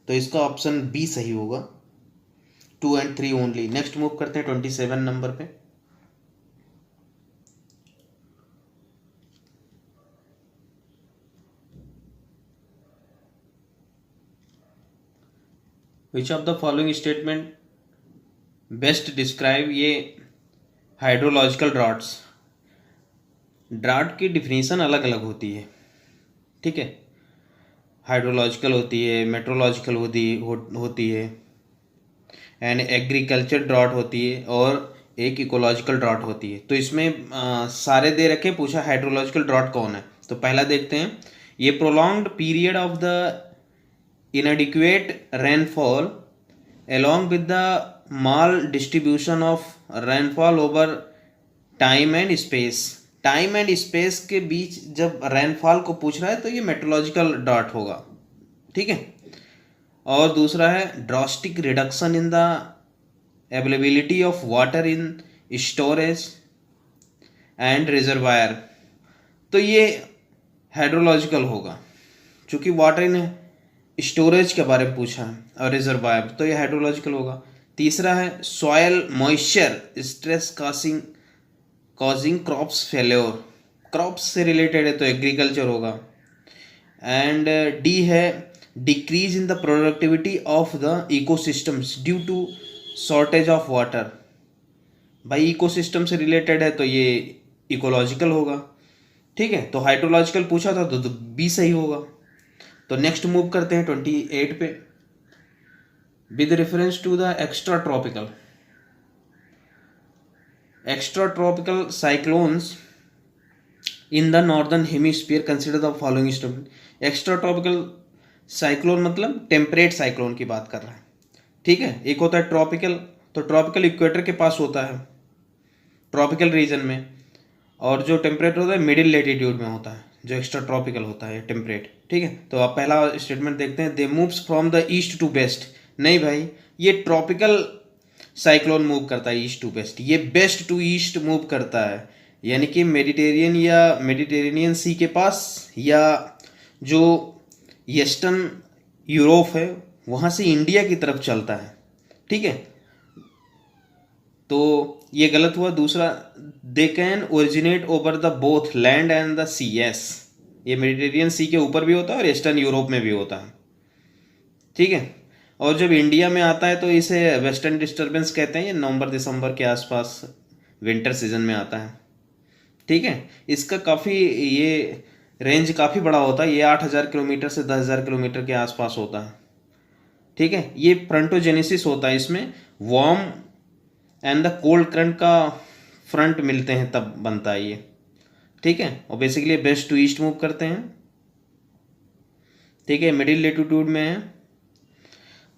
तो इसका ऑप्शन बी सही होगा, 2 and 3 ओनली। नेक्स्ट मूव करते हैं 27 नंबर पे। Which of the following statement best describe, ये हाइड्रोलॉजिकल ड्रॉट्स। ड्राट की डिफिनीशन अलग अलग होती है, ठीक है। हाइड्रोलॉजिकल होती है, मेट्रोलॉजिकल होती है, एंड एग्रीकल्चर ड्रॉट होती है, और एक इकोलॉजिकल ड्रॉट होती है। तो इसमें सारे दे रखे, पूछा हाइड्रोलॉजिकल ड्रॉट कौन है। तो पहला देखते हैं, ये prolonged period of the inadequate rainfall along with the mal distribution of rainfall over time and space। Time and space के बीच जब रेनफॉल को पूछ रहा है तो ये मेट्रोलॉजिकल डॉट होगा, ठीक है। और दूसरा है drastic reduction in the availability of water in storage and reservoir, तो ये हाइड्रोलॉजिकल होगा, चूँकि वाटर इन स्टोरेज के बारे में पूछा है और रिजर्वायर, तो ये हाइड्रोलॉजिकल होगा। तीसरा है soil moisture stress causing crops failure, crops से रिलेटेड है तो एग्रीकल्चर होगा। एंड डी है decrease in the productivity of the ecosystems due to shortage of water, भाई इकोसिस्टम से रिलेटेड है तो ये इकोलॉजिकल होगा, ठीक है। तो हाइड्रोलॉजिकल पूछा था तो बी सही होगा। तो नेक्स्ट मूव करते हैं 28 पे। With reference to the extra tropical cyclones in the northern hemisphere consider the following statement. Extra tropical cyclone मतलब टेम्परेट साइक्लोन की बात कर रहा है, ठीक है। एक होता है ट्रॉपिकल, तो ट्रॉपिकल इक्वेटर के पास होता है ट्रॉपिकल रीजन में, और जो टेम्परेट होता है मिडिल लेटीट्यूड में होता है, जो एक्स्ट्रा ट्रॉपिकल होता है टेम्परेट, ठीक है। तो आप पहला स्टेटमेंट देखते हैं, they moves from the east to west. नहीं भाई, ये ट्रॉपिकल साइक्लोन मूव करता है ईस्ट टू वेस्ट, ये वेस्ट टू ईस्ट मूव करता है, यानी कि मेडिटेरेनियन सी के पास, या जो ईस्टर्न यूरोप है वहाँ से इंडिया की तरफ चलता है, ठीक है। तो ये गलत हुआ। दूसरा, they can originate over the both land and the sea, yes, ये मेडिटेरियन सी के ऊपर भी होता है और ईस्टर्न यूरोप में भी होता है, ठीक है। और जब इंडिया में आता है तो इसे वेस्टर्न डिस्टर्बेंस कहते हैं। ये नवंबर दिसंबर के आसपास विंटर सीजन में आता है, ठीक है। इसका काफ़ी ये रेंज काफ़ी बड़ा होता है, ये 8,000 किलोमीटर से 10,000 किलोमीटर के आसपास होता है, ठीक है। ये फ्रंटोजेनेसिस होता है, इसमें warm and the cold current का फ्रंट मिलते हैं तब बनता है ये, ठीक है। और basically west to east move करते हैं, ठीक है, मिडिल लेटीट्यूड में है।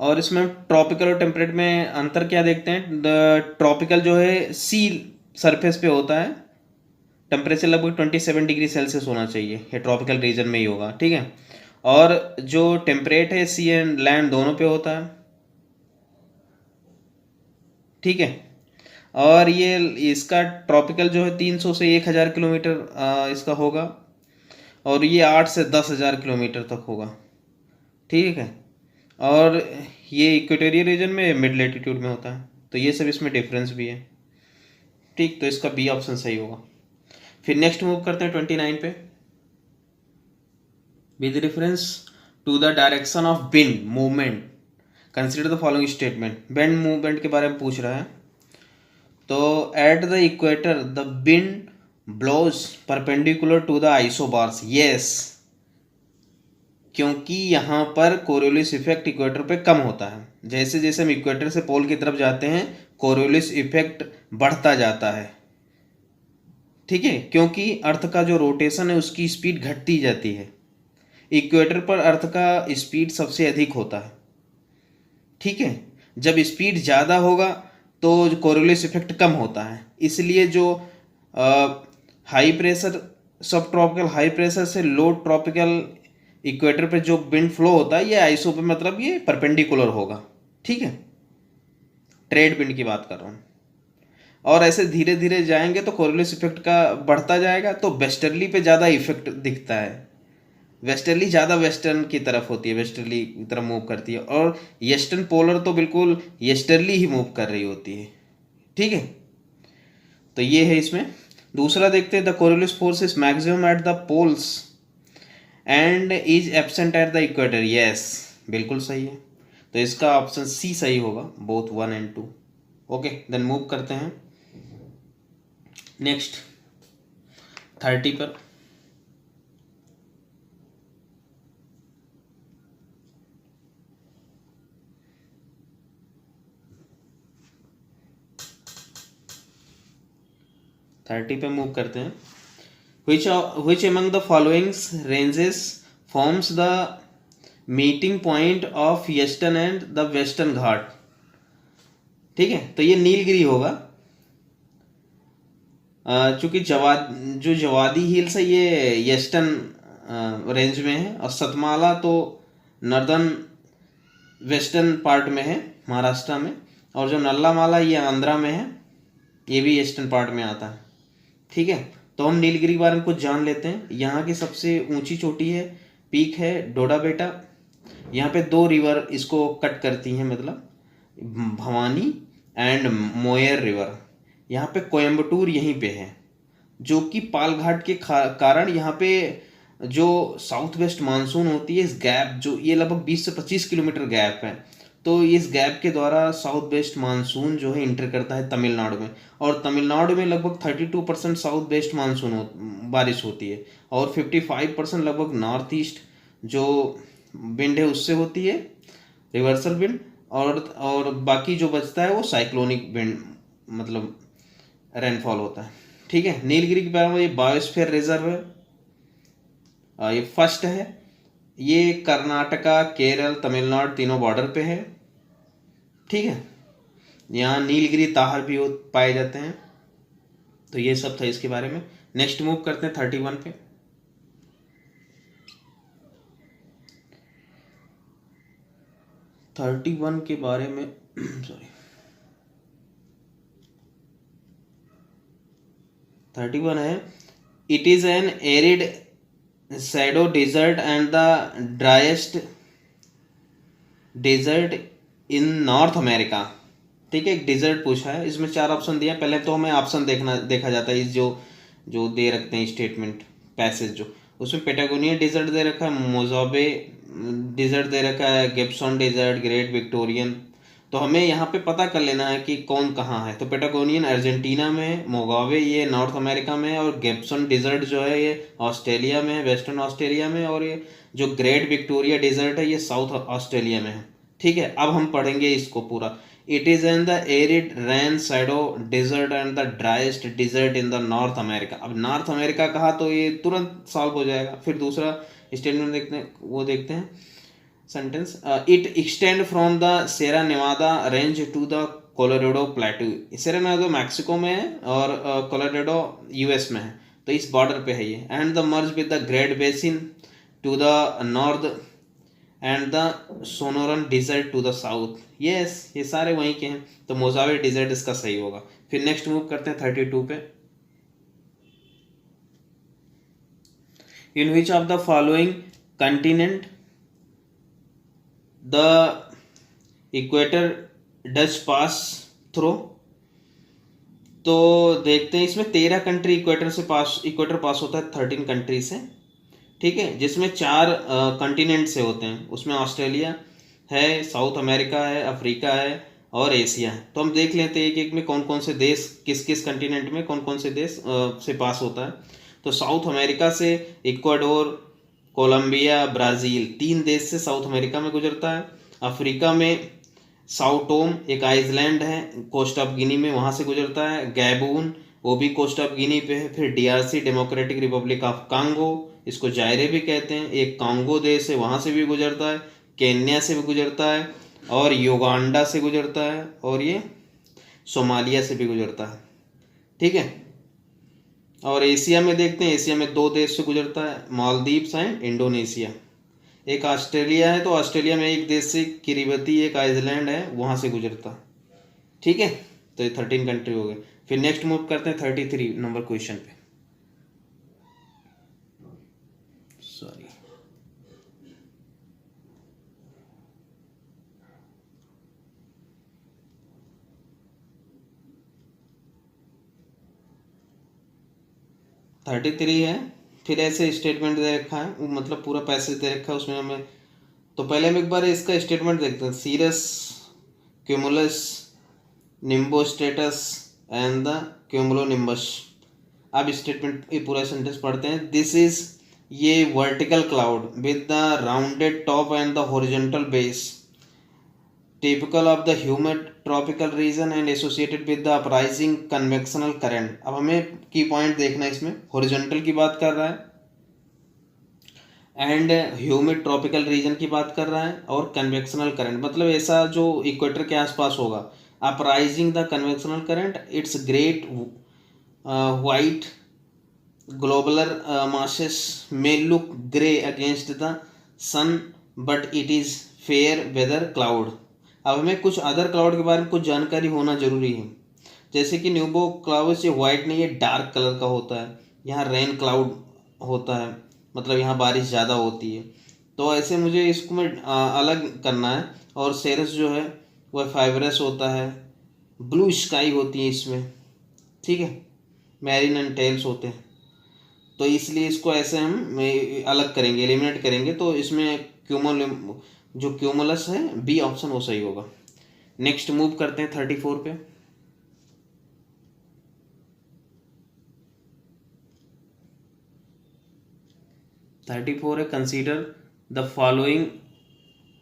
और इसमें ट्रॉपिकल और टेम्परेट में अंतर क्या देखते हैं, द ट्रॉपिकल जो है सी सरफेस पे होता है, टेम्परेचर लगभग 27 डिग्री सेल्सियस होना चाहिए, ये ट्रॉपिकल रीजन में ही होगा, ठीक है। और जो टेम्परेट है सी एंड लैंड दोनों पे होता है, ठीक है। और ये इसका ट्रॉपिकल जो है 300 से 1,000 किलोमीटर इसका होगा, और ये 8 से 10,000 किलोमीटर तक होगा, ठीक है। और ये इक्वेटोरियल रीजन में मिड लेटीट्यूड में होता है, तो ये सब इसमें डिफरेंस भी है, ठीक। तो इसका बी ऑप्शन सही होगा। फिर नेक्स्ट मूव करते हैं 29 पे। With reference to the direction of wind movement consider the following statement. Wind movement के बारे में पूछ रहा है, तो at the equator the wind blows perpendicular to the isobars, yes, क्योंकि यहाँ पर कोरियोलिस इफेक्ट इक्वेटर पे कम होता है। जैसे जैसे हम इक्वेटर से पोल की तरफ जाते हैं कोरियोलिस इफेक्ट बढ़ता जाता है, ठीक है, क्योंकि अर्थ का जो रोटेशन है उसकी स्पीड घटती जाती है। इक्वेटर पर अर्थ का स्पीड सबसे अधिक होता है, ठीक है। जब स्पीड ज़्यादा होगा तो कोरियोलिस इफेक्ट कम होता है, इसलिए जो हाई प्रेशर सब ट्रॉपिकल हाई प्रेशर से लो ट्रॉपिकल इक्वेटर पे जो विंड फ्लो होता है ये आइसो पे मतलब ये परपेंडिकुलर होगा, ठीक है। ट्रेड विंड की बात कर रहा हूँ। और ऐसे धीरे धीरे जाएंगे तो कोरियोलिस इफेक्ट का बढ़ता जाएगा, तो वेस्टर्ली पे ज़्यादा इफेक्ट दिखता है। वेस्टर्ली ज़्यादा वेस्टर्न की तरफ होती है, वेस्टर्ली की तरफ मूव करती है, और ईस्टर्न पोलर तो बिल्कुल ईस्टर्ली ही मूव कर रही होती है, ठीक है। तो ये है इसमें। दूसरा देखते हैं, the Coriolis force is maximum at the poles and is absent at the equator, yes, बिल्कुल सही है। तो इसका ऑप्शन सी सही होगा, both 1 and 2। Okay, then move करते हैं नेक्स्ट 30 पर। पे मूव करते हैं। which among the following ranges forms the meeting point of eastern and the western Ghat, ठीक है। तो ये नीलगिरी होगा, चूंकि जवादी हिल्स है ये ईस्टर्न रेंज में है, और सतमाला तो नॉर्दर्न वेस्टर्न पार्ट में है महाराष्ट्र में, और जो नल्लामाला ये आंध्रा में है, ये भी ईस्टर्न पार्ट में आता है, ठीक है। तो हम नीलगिरी के बारे में कुछ जान लेते हैं। यहाँ की सबसे ऊंची चोटी है, पीक है डोडाबेटा। यहाँ पे 2 रिवर इसको कट करती हैं, मतलब भवानी एंड मोयर रिवर। यहाँ पे कोयम्बटूर यहीं पे है, जो कि पालघाट के कारण यहाँ पे जो साउथ वेस्ट मानसून होती है, इस गैप जो ये लगभग 20 से 25 किलोमीटर गैप है, तो इस गैप के द्वारा साउथ वेस्ट मानसून जो है इंटर करता है तमिलनाडु में, और तमिलनाडु में लगभग 32% साउथ वेस्ट मानसून बारिश होती है, और 55% लगभग नॉर्थ ईस्ट जो विंड है उससे होती है, रिवर्सल विंड, और बाकी जो बचता है वो साइक्लोनिक विंड मतलब रेनफॉल होता है, ठीक है। नीलगिरी के बारे में ये बायोस्फीयर रिजर्व है, ये फर्स्ट है, ये कर्नाटका केरल तमिलनाडु तीनों बॉर्डर पे है, ठीक है। यहाँ नीलगिरी ताहर भी पाए जाते हैं। तो ये सब था इसके बारे में। नेक्स्ट मूव करते हैं 31 पे। के बारे में सॉरी 31 है, it is an arid shadow desert and the driest desert in North America, ठीक है। एक डेजर्ट पूछा है, इसमें 4 ऑप्शन दिया। पहले तो हमें ऑप्शन देखा जाता है, इस जो दे रखते हैं स्टेटमेंट पैसेज जो, उसमें पेटागोनिया डेजर्ट दे रखा है, मोजाबे डेजर्ट दे रखा है, गिब्सन डेजर्ट, ग्रेट विक्टोरियन। तो हमें यहाँ पे पता कर लेना है कि कौन कहाँ है। तो पेटागोनियन अर्जेंटीना में है, मोगावे ये नॉर्थ अमेरिका में है, और गिब्सन डेजर्ट जो है ये ऑस्ट्रेलिया में है, वेस्टर्न ऑस्ट्रेलिया में, और ये जो ग्रेट विक्टोरिया डेजर्ट है ये साउथ ऑस्ट्रेलिया में है, ठीक है। अब हम पढ़ेंगे इसको पूरा। It is in the arid rain shadow desert and the driest desert in the North America. अब नॉर्थ अमेरिका कहा तो ये तुरंत सॉल्व हो जाएगा। फिर दूसरा स्टेटमेंट देखते हैं, वो देखते हैं sentence. It extend from the Sierra Nevada range to the Colorado plateau. Sierra Nevada Mexico में है और कोलोराडो यूएस में है, तो इस बॉर्डर पे है ये। And the merge with the Great Basin to the north and the Sonoran desert to the south, yes, ये सारे वहीं के हैं। तो मोजावे डिजर्ट इसका सही होगा। फिर नेक्स्ट मूव करते हैं 32 पे। In which of the following continent the equator does pass through. तो देखते हैं, इसमें 13 कंट्री इक्वेटर पास होता है 13 कंट्री से, ठीक है, जिसमें 4 कंटिनेंट से होते हैं। उसमें ऑस्ट्रेलिया है, साउथ अमेरिका है, अफ्रीका है, और एशिया है। तो हम देख लेते हैं एक एक में कौन कौन से देश, किस किस कंटिनेंट में कौन कौन से देश से पास होता है। तो साउथ अमेरिका से इक्वाडोर, कोलंबिया, ब्राज़ील, 3 देश से साउथ अमेरिका में गुजरता है। अफ्रीका में साओ टोम एक आइसलैंड है कोस्ट ऑफ गिनी में, वहाँ से गुजरता है। गैबून वो भी कोस्ट ऑफ गिनी पे है। फिर DRC democratic Republic of Congo, इसको जायरे भी कहते हैं, एक कांगो देश है, वहाँ से भी गुजरता है। केन्या से भी गुजरता है और युगांडा से गुजरता है और ये सोमालिया से भी गुजरता है। ठीक है। और एशिया में देखते हैं, एशिया में 2 देश से गुजरता है, मालदीव्स एंड इंडोनेशिया। एक ऑस्ट्रेलिया है, तो ऑस्ट्रेलिया में एक देश से किरिबती एक आइसलैंड है, वहाँ से गुजरता है। ठीक है। तो ये 13 कंट्री हो गए। फिर नेक्स्ट मूव करते हैं 33 नंबर क्वेश्चन पे। सॉरी, थर्टी थ्री है। फिर ऐसे स्टेटमेंट दे रखा है, वो मतलब पूरा पैसेज दे रखा है उसमें हमें। तो पहले हम एक बार इसका स्टेटमेंट देखते हैं। Cirrus cumulus nimbostratus and the cumulonimbus. अब स्टेटमेंट ये पूरा सेंटेंस पढ़ते हैं। दिस इज ये vertical cloud with the rounded top and the horizontal base typical of the humid tropical region and associated with the uprising convectional current. अब हमें की point देखना है इसमें, हॉरिजॉन्टल की बात कर रहा है एंड ह्यूमिड ट्रॉपिकल रीजन की बात कर रहा है और कन्वेक्शनल करंट मतलब ऐसा जो इक्वेटर के आसपास होगा। Uprising the convectional current it's great white globular masses may look grey against the sun but it is fair weather cloud। अब हमें कुछ अदर क्लाउड के बारे में कुछ जानकारी होना जरूरी है। जैसे कि न्यूबो क्लाउड से वाइट नहीं है, डार्क कलर का होता है। यहाँ रेन क्लाउड होता है, मतलब यहाँ बारिश ज़्यादा होती है। तो ऐसे मुझे इसको में अलग करना है। और सेरस जो है वह फाइबरस होता है, ब्लू स्काई होती है इसमें। ठीक है। मैरिन एंड टेल्स होते हैं, तो इसलिए इसको ऐसे हम अलग करेंगे, एलिमिनेट करेंगे। तो इसमें जो क्यूमुलस है बी ऑप्शन वो सही होगा। नेक्स्ट मूव करते हैं 34 पे। थर्टी फोर है, consider the following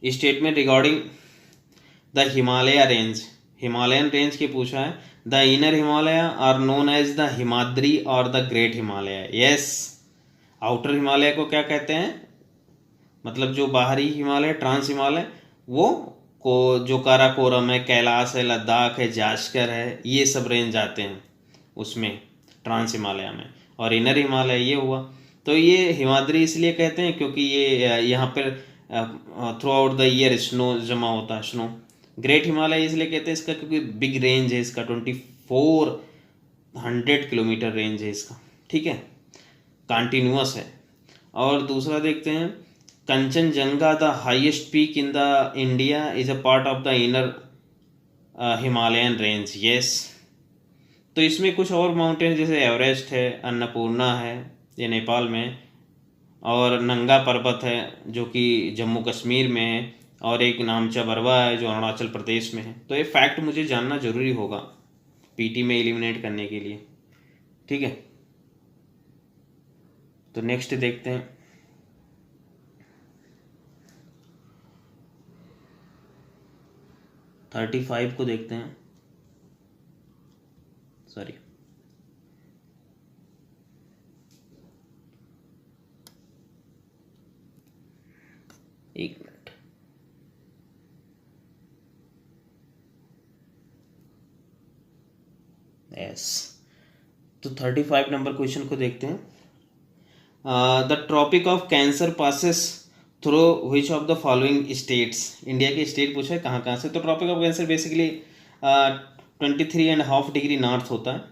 statement regarding the Himalaya range. Himalayan range की पूछा है। The inner Himalaya are known as the Himadri और the great Himalaya. Yes, outer Himalaya को क्या कहते हैं, मतलब जो बाहरी हिमालय ट्रांस हिमालय, वो को जो काराकोरम है, कैलाश है, लद्दाख है, जास्कर है, ये सब रेंज आते हैं उसमें ट्रांस हिमालय में। और इनर हिमालय ये हुआ। तो ये हिमाद्री इसलिए कहते हैं क्योंकि ये यहाँ पर through out the year snow जमा होता है, स्नो। ग्रेट हिमालय इसलिए कहते हैं इसका क्योंकि बिग रेंज है इसका, 2400 किलोमीटर रेंज है इसका। ठीक है, कंटिन्यूअस है। और दूसरा देखते हैं, Kanchenjunga the highest peak in the India is a part of the inner Himalayan range. Yes, तो इसमें कुछ और माउंटेन जैसे एवरेस्ट है, अन्नपूर्णा है, ये नेपाल में, और नंगा पर्वत है जो कि जम्मू कश्मीर में है, और एक नामचा बरवा है जो अरुणाचल प्रदेश में है। तो ये फैक्ट मुझे जानना जरूरी होगा पीटी में एलिमिनेट करने के लिए। ठीक है, तो नेक्स्ट देखते हैं। थर्टी फाइव को देखते हैं। सॉरी, एक मिनट। यस, तो 35 नंबर क्वेश्चन को देखते हैं। The tropic of Cancer passes through which of the following states. India के स्टेट पूछा है कहाँ कहाँ से। तो Tropic of Cancer basically 23.5 degree north होता है।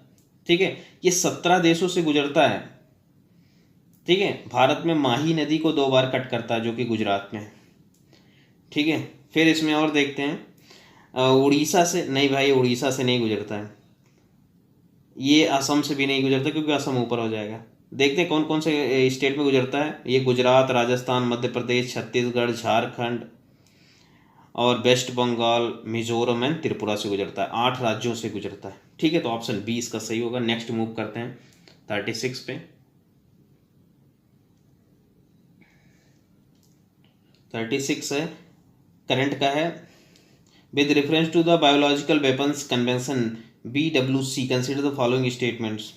ठीक है, ये 17 देशों से गुजरता है। ठीक है, भारत में माही नदी को 2 बार कट करता है जो कि गुजरात में है। ठीक है, फिर इसमें और देखते हैं। उड़ीसा से नहीं भाई, उड़ीसा से नहीं गुजरता है। ये असम से भी नहीं गुजरता क्योंकि असम ऊपर हो जाएगा। देखते हैं कौन कौन से स्टेट में गुजरता है। ये गुजरात, राजस्थान, मध्य प्रदेश, छत्तीसगढ़, झारखंड, और वेस्ट बंगाल, मिजोरम एंड त्रिपुरा से गुजरता है। 8 राज्यों से गुजरता है। ठीक है, तो ऑप्शन बी इसका सही होगा। नेक्स्ट मूव करते हैं 36 पे। 36 है, करंट का है। With reference to the biological weapons convention BWC consider the following statements.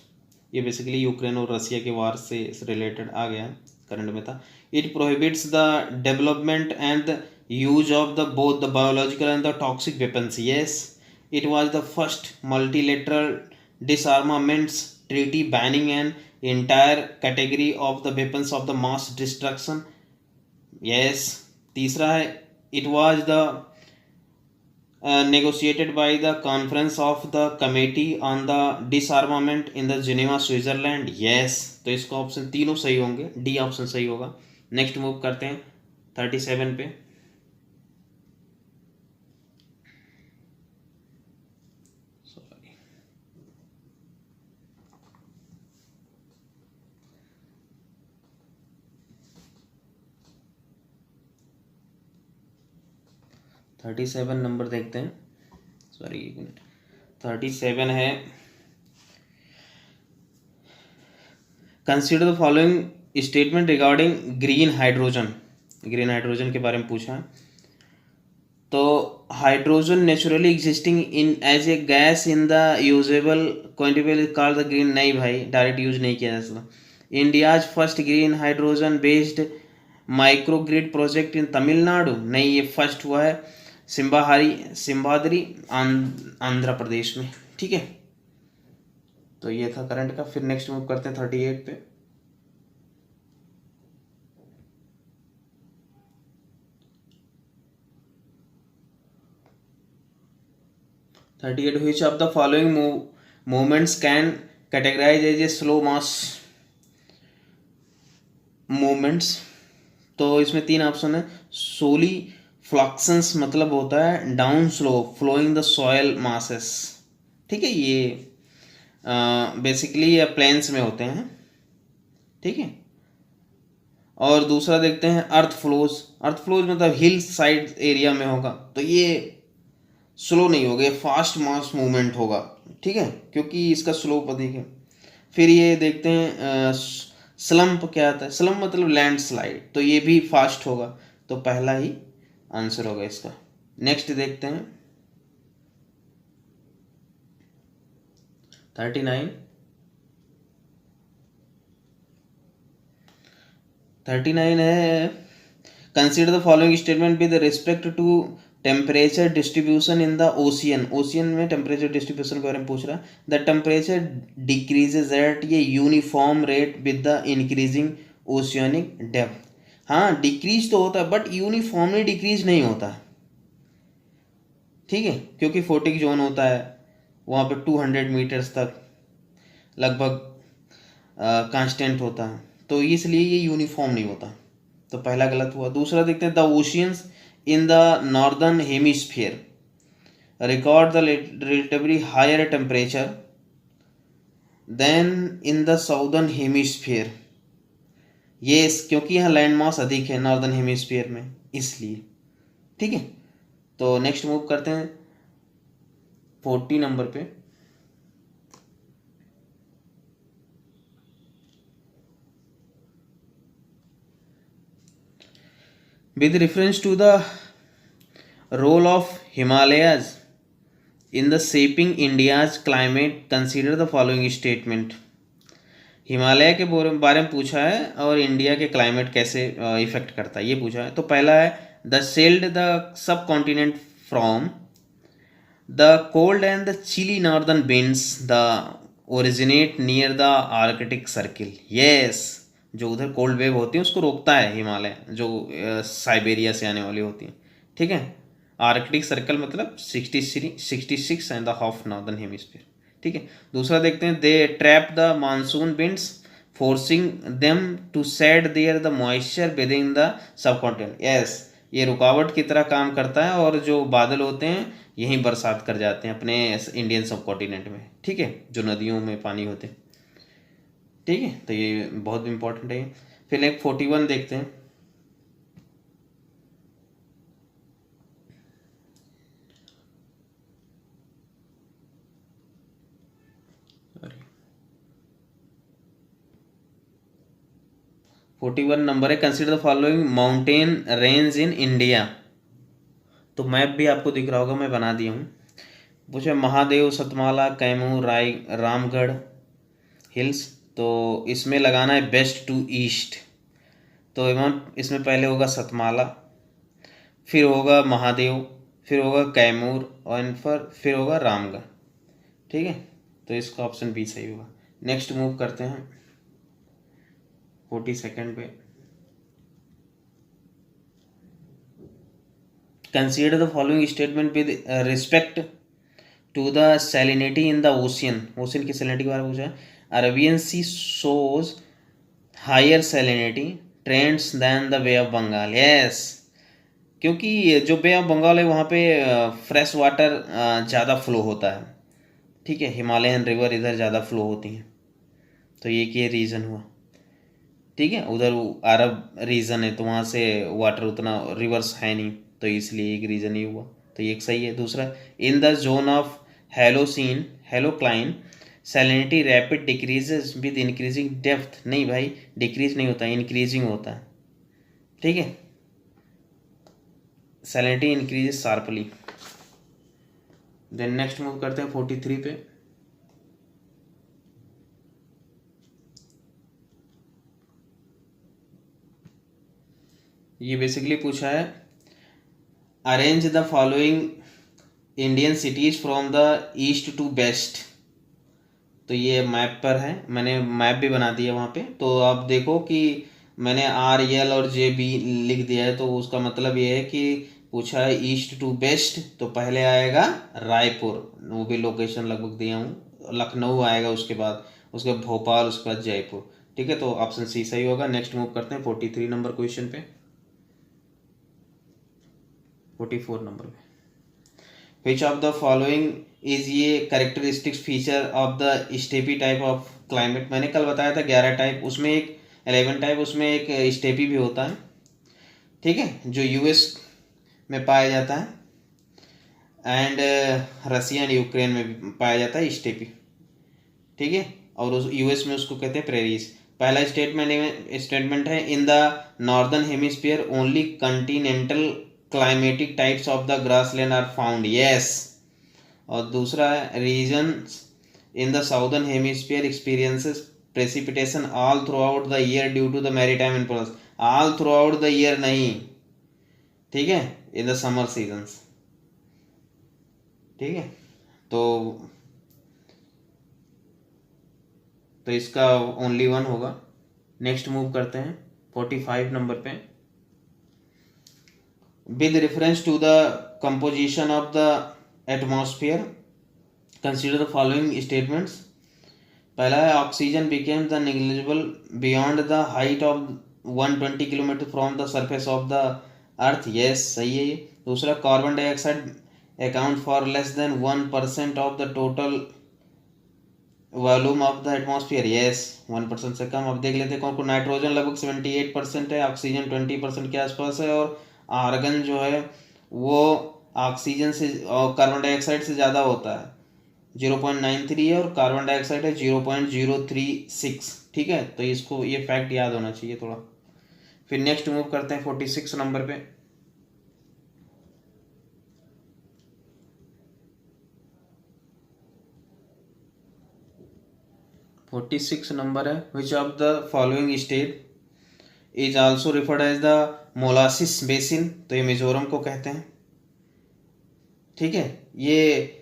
ये बेसिकली यूक्रेन और रसिया के वार से रिलेटेड आ गया है, करंट में था। It prohibits the development and the use of the both the biological and the toxic weapons. Yes, it was the first multilateral disarmaments treaty banning an entire category of the weapons of the mass destruction. Yes. तीसरा है, it was the negotiated by the conference of the committee on the disarmament in the Geneva, Switzerland. Yes. तो इसका option तीनों सही होंगे, D option सही होगा। Next move करते हैं 37 पे। सॉरी, 37 नंबर देखते हैं। सॉरी, एक मिनट। 37 है, consider the following statement regarding green hydrogen. Green hydrogen के बारे में पूछा है। तो hydrogen naturally existing in as a gas in the usable quantity called the green. नहीं भाई, डायरेक्ट यूज नहीं किया जा सकता। India's first green hydrogen based microgrid project in Tamil Nadu. नहीं, ये फर्स्ट हुआ है सिम्बाद्री आंध्र प्रदेश में। ठीक है, तो ये था करंट का। फिर नेक्स्ट मूव करते हैं 38 पे। 38, which of the following movements can categorize as a slow mass movements। तो इसमें 3 ऑप्शन है। सोली फ्लक्सन्स मतलब होता है down slow flowing the soil masses. ठीक है, ये बेसिकली ये प्लेन्स में होते हैं। ठीक है, और दूसरा देखते हैं अर्थ फ्लोज। अर्थ फ्लोज मतलब हिल साइड एरिया में होगा, तो ये स्लो नहीं होगा, ये फास्ट मास मूवमेंट होगा। ठीक है, क्योंकि इसका स्लोप अधिक है। फिर ये देखते हैं स्लम्प क्या आता है। स्लम्प मतलब लैंडस्लाइड, तो ये भी फास्ट होगा, तो पहला ही आंसर होगा इसका। नेक्स्ट देखते हैं 39। 39 है, consider the following statement with respect to temperature distribution in the ocean. Ocean में टेम्परेचर डिस्ट्रीब्यूशन के बारे में पूछ रहा है। The temperature decreases at a uniform rate with the increasing oceanic depth. हाँ, डिक्रीज तो होता है बट यूनिफॉर्मली डिक्रीज नहीं होता है। ठीक है, क्योंकि फोटिक जोन होता है वहाँ पे 200 मीटर्स तक लगभग कांस्टेंट होता है, तो इसलिए ये यूनिफॉर्म नहीं होता। तो पहला गलत हुआ। दूसरा देखते हैं, the oceans in the northern hemisphere record the relatively higher temperature than in the southern hemisphere. ये क्योंकि यहाँ लैंड मास अधिक है नॉर्दर्न हेमिस्फीयर में, इसलिए। ठीक है, तो नेक्स्ट मूव करते हैं 40 नंबर पे। With reference to the role of Himalayas in the shaping India's climate, consider the following statement। Himalaya के बारे में पूछा है और इंडिया के क्लाइमेट कैसे इफेक्ट करता है, ये पूछा है। तो पहला है, the sealed the subcontinent from the cold and the chilly northern winds the originate near the Arctic circle. Yes, जो उधर कोल्ड वेव होती है उसको रोकता है हिमालय, जो साइबेरिया से आने वाली होती है। ठीक है, आर्कटिक सर्कल मतलब 66 and the half northern hemisphere. ठीक है, दूसरा देखते हैं, they trap the monsoon winds forcing them to set their the moisture within the subcontinent. Yes, ये रुकावट की तरह काम करता है और जो बादल होते हैं यहीं बरसात कर जाते हैं अपने इंडियन सब कॉन्टिनेंट में। ठीक है, जो नदियों में पानी होते हैं। ठीक है, तो ये बहुत इंपॉर्टेंट है। फिर एक 41 देखते हैं। 41 नंबर है, consider the following mountain range in India. तो मैप भी आपको दिख रहा होगा, मैं बना दिया हूँ। पूछे महादेव, सतमाला, कैमूर, रामगढ़ हिल्स। तो इसमें लगाना है वेस्ट टू ईस्ट। तो इसमें पहले होगा सतमाला, फिर होगा महादेव, फिर होगा कैमूर और फिर होगा रामगढ़। ठीक है, तो इसका ऑप्शन बी सही होगा। नेक्स्ट मूव करते हैं 42nd पे। Consider the following statement with respect to the salinity in the ocean. Ocean की सैलिनिटी के बारे में पूछा है। Arabian Sea shows higher salinity trends than the Bay of Bengal. Yes, क्योंकि जो बे ऑफ बंगाल है वहाँ पे फ्रेश वाटर ज़्यादा फ्लो होता है। ठीक है, हिमालयन रिवर इधर ज़्यादा फ्लो होती हैं, तो ये रीज़न हुआ। ठीक है, उधर अरब रीजन है तो वहाँ से वाटर उतना रिवर्स है नहीं, तो इसलिए एक रीज़न ही हुआ। तो ये एक सही है। दूसरा, in the zone of halocene halocline salinity rapid decreases with increasing depth. नहीं भाई, डिक्रीज नहीं होता, इंक्रीजिंग होता है। ठीक है, salinity increases sharply. Then next move करते हैं 43 पे। ये बेसिकली पूछा है, arrange the following Indian cities from the east to west. तो ये मैप पर है, मैंने मैप भी बना दिया वहाँ पे। तो आप देखो कि मैंने RL और JB लिख दिया है, तो उसका मतलब ये है कि पूछा है ईस्ट टू वेस्ट, तो पहले आएगा रायपुर, वो भी लोकेशन लगभग दिया हूँ। लखनऊ आएगा उसके बाद भोपाल, उसके बाद जयपुर। ठीक है, तो ऑप्शन सी सही होगा। नेक्स्ट मूव करते हैं 43 नंबर क्वेश्चन पे। 44 नंबर पे, which of the following is ये characteristics feature of the steppe type of climate. मैंने कल बताया था 11 टाइप, उसमें एक 11 टाइप, उसमें एक स्टेपी भी होता है। ठीक है, जो US में पाया जाता है एंड रसिया एंड यूक्रेन में भी पाया जाता है स्टेपी। ठीक है, और उस US में उसको कहते हैं प्रेरीज। पहला स्टेटमेंट है, in the northern hemisphere only continental climatic types of the grassland are found. Yes. और दूसरा है, regions in the southern hemisphere experiences precipitation all throughout the year due to the maritime influence. All throughout the year नहीं, ठीक है, in the summer seasons. ठीक है, तो इसका ओनली वन होगा। नेक्स्ट मूव करते हैं 45 नंबर पे। With reference to the composition of the atmosphere consider the following statements. पहला है, oxygen became the negligible beyond the height of 120 kilometre from the surface of the earth. Yes, सही है ये। दूसरा, carbon dioxide account for less than 1% of the total volume of the atmosphere. Yes, 1% से कम। अब देख लेते हैं कौन कौन। नाइट्रोजन लगभग 78% है, ऑक्सीजन 20% के आसपास है, और आर्गन जो है वो ऑक्सीजन से और कार्बन डाइऑक्साइड से ज़्यादा होता है, 0.93 है, और कार्बन डाइऑक्साइड है 0.036। ठीक है, तो इसको ये फैक्ट याद होना चाहिए थोड़ा। फिर नेक्स्ट मूव करते हैं 46 नंबर पे। 46 नंबर है, which of the following state is also referred as the molasses basin. तो ये मिजोरम को कहते हैं। ठीक है, ये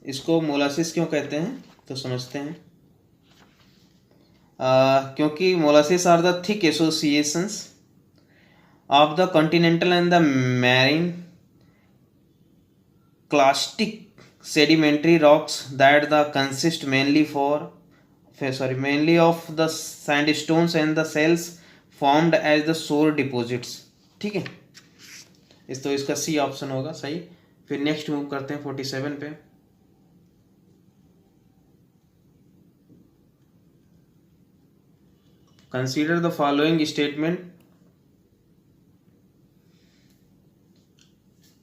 इसको मोलासिस क्यों कहते हैं तो समझते हैं। क्योंकि molasses are the thick associations of the continental and the marine clastic sedimentary rocks that the consist mainly of the sandstones and the cells formed as the shore deposits। ठीक है, तो इसका सी ऑप्शन होगा सही। फिर next move करते हैं 47 पे। Consider the following statement.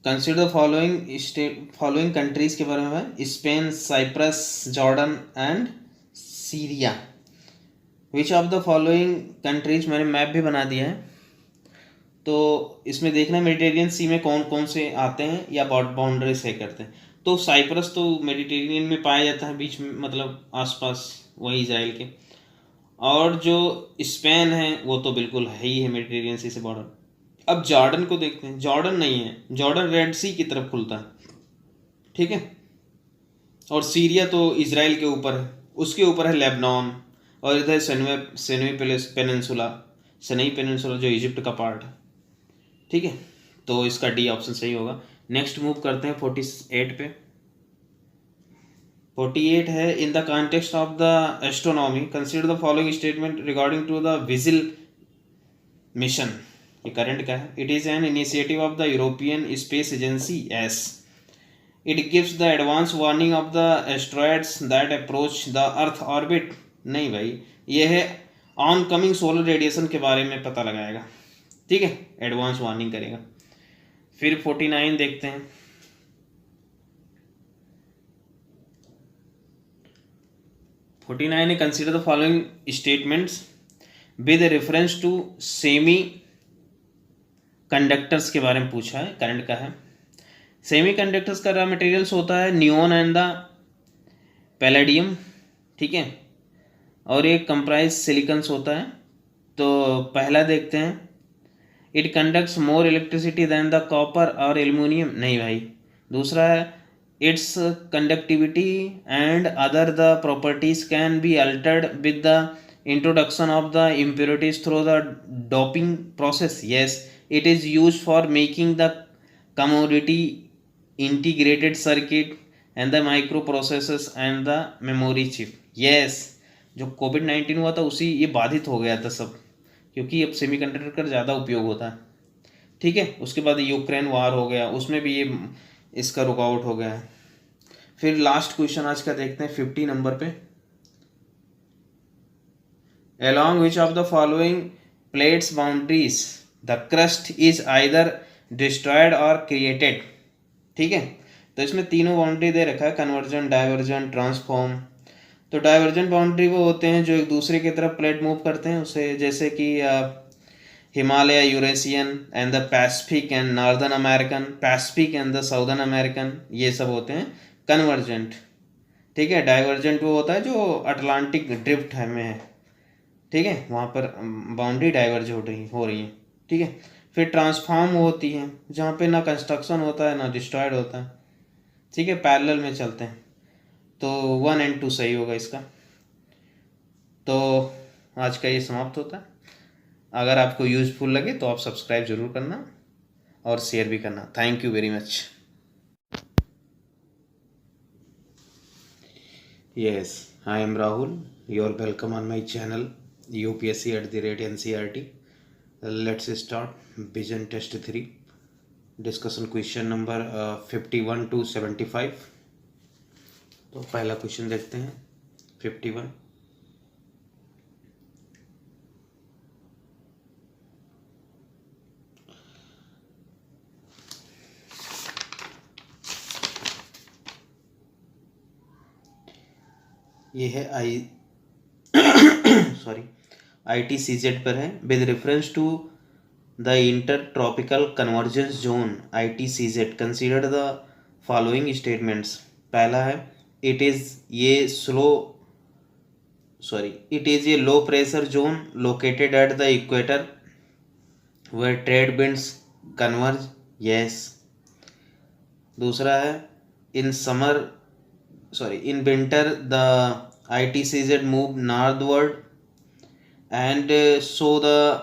Consider following countries के बारे में है, Spain, Cyprus, Jordan and Syria. Which of the following countries, मैंने मैप भी बना दिया है, तो इसमें देखना मेडिटेरियन सी में कौन कौन से आते हैं या बाउंड्री से करते हैं। तो साइप्रस तो मेडिटेरियन में पाया जाता है, बीच में मतलब आसपास, वही इजराइल के। और जो स्पेन है वो तो बिल्कुल है ही है मेडिटेरियन सी से बॉर्डर। अब जॉर्डन को देखते हैं, जॉर्डन नहीं है, जॉर्डन रेड सी की तरफ खुलता है, ठीक है। और सीरिया तो इजराइल के ऊपर है, उसके ऊपर है लेबनान, और इधर सेनई पेनिनसुला, सनई पेनिनसुला जो इजिप्ट का पार्ट है, ठीक है। तो इसका डी ऑप्शन सही होगा। नेक्स्ट मूव करते हैं 48 पे। 48 है, in the context of the astronomy consider the following statement regarding to the Vigil mission. ये करंट का है। It is an initiative of the European Space Agency ESA. It gives the advance warning of the asteroids that approach the earth orbit. नहीं भाई, ये है on coming solar radiation के बारे में पता लगाएगा, ठीक है, एडवांस वार्निंग करेगा। फिर 49 देखते हैं। 49 है, consider the following statements with reference to semiconductors के बारे में पूछा है, करंट का है। सेमी कंडक्टर्स का रॉ मटेरियल्स होता है नियोन एंड द पैलेडियम, ठीक है, और एक कंप्राइज सिलिकन्स होता है। तो पहला देखते हैं, it conducts more electricity than the copper और एल्यूमिनियम। नहीं भाई। दूसरा है, its conductivity and other the properties can be altered with the introduction of the impurities through the doping process. Yes, it is use for making the commodity integrated circuit and the microprocessors and the memory chip। yes, जो कोविड-19 हुआ था उसी ये बाधित हो गया था सब, क्योंकि अब सेमीकंडक्टर का ज़्यादा उपयोग होता है, ठीक है। उसके बाद यूक्रेन वार हो गया, उसमें भी ये इसका रुकावट हो गया है। फिर लास्ट क्वेश्चन आज का देखते हैं 50 नंबर पे। along which of the following plates boundaries the crust is either destroyed or created। ठीक है, तो इसमें तीनों बाउंड्री दे रखा है, कन्वर्जन, डाइवर्जन, ट्रांसफॉर्म। तो डाइवर्जन बाउंड्री वो होते हैं जो एक दूसरे की तरफ प्लेट मूव करते हैं, उसे जैसे कि Himalaya, Eurasian and the Pacific and northern American, Pacific and the southern American, ये सब होते हैं कन्वर्जेंट, ठीक है। डाइवर्जेंट वो होता है जो अटलांटिक ड्रिफ्ट है में है, ठीक है, वहाँ पर बाउंड्री डाइवर्ज हो रही है, ठीक है। फिर ट्रांसफॉर्म होती है जहाँ पे ना कंस्ट्रक्शन होता है ना डिस्ट्रॉयड होता है, ठीक है, पैरेलल में चलते हैं। तो 1 और 2 सही होगा इसका। तो आज का ये समाप्त होता है। अगर आपको यूज़फुल लगे तो आप सब्सक्राइब ज़रूर करना और शेयर भी करना। Thank you very much. Yes, I am Rahul, you are welcome on my channel UPSC@NCERT। Let's start vision test 3 discussion question number 51 to 75। तो पहला क्वेश्चन देखते हैं 51। ये है ITCZ पर है। With reference to the intertropical convergence zone ITCZ consider the following statements. पहला है, it is a low pressure zone located at the equator where trade winds converge. Yes. दूसरा है, in winter the ITCZ move northward and so the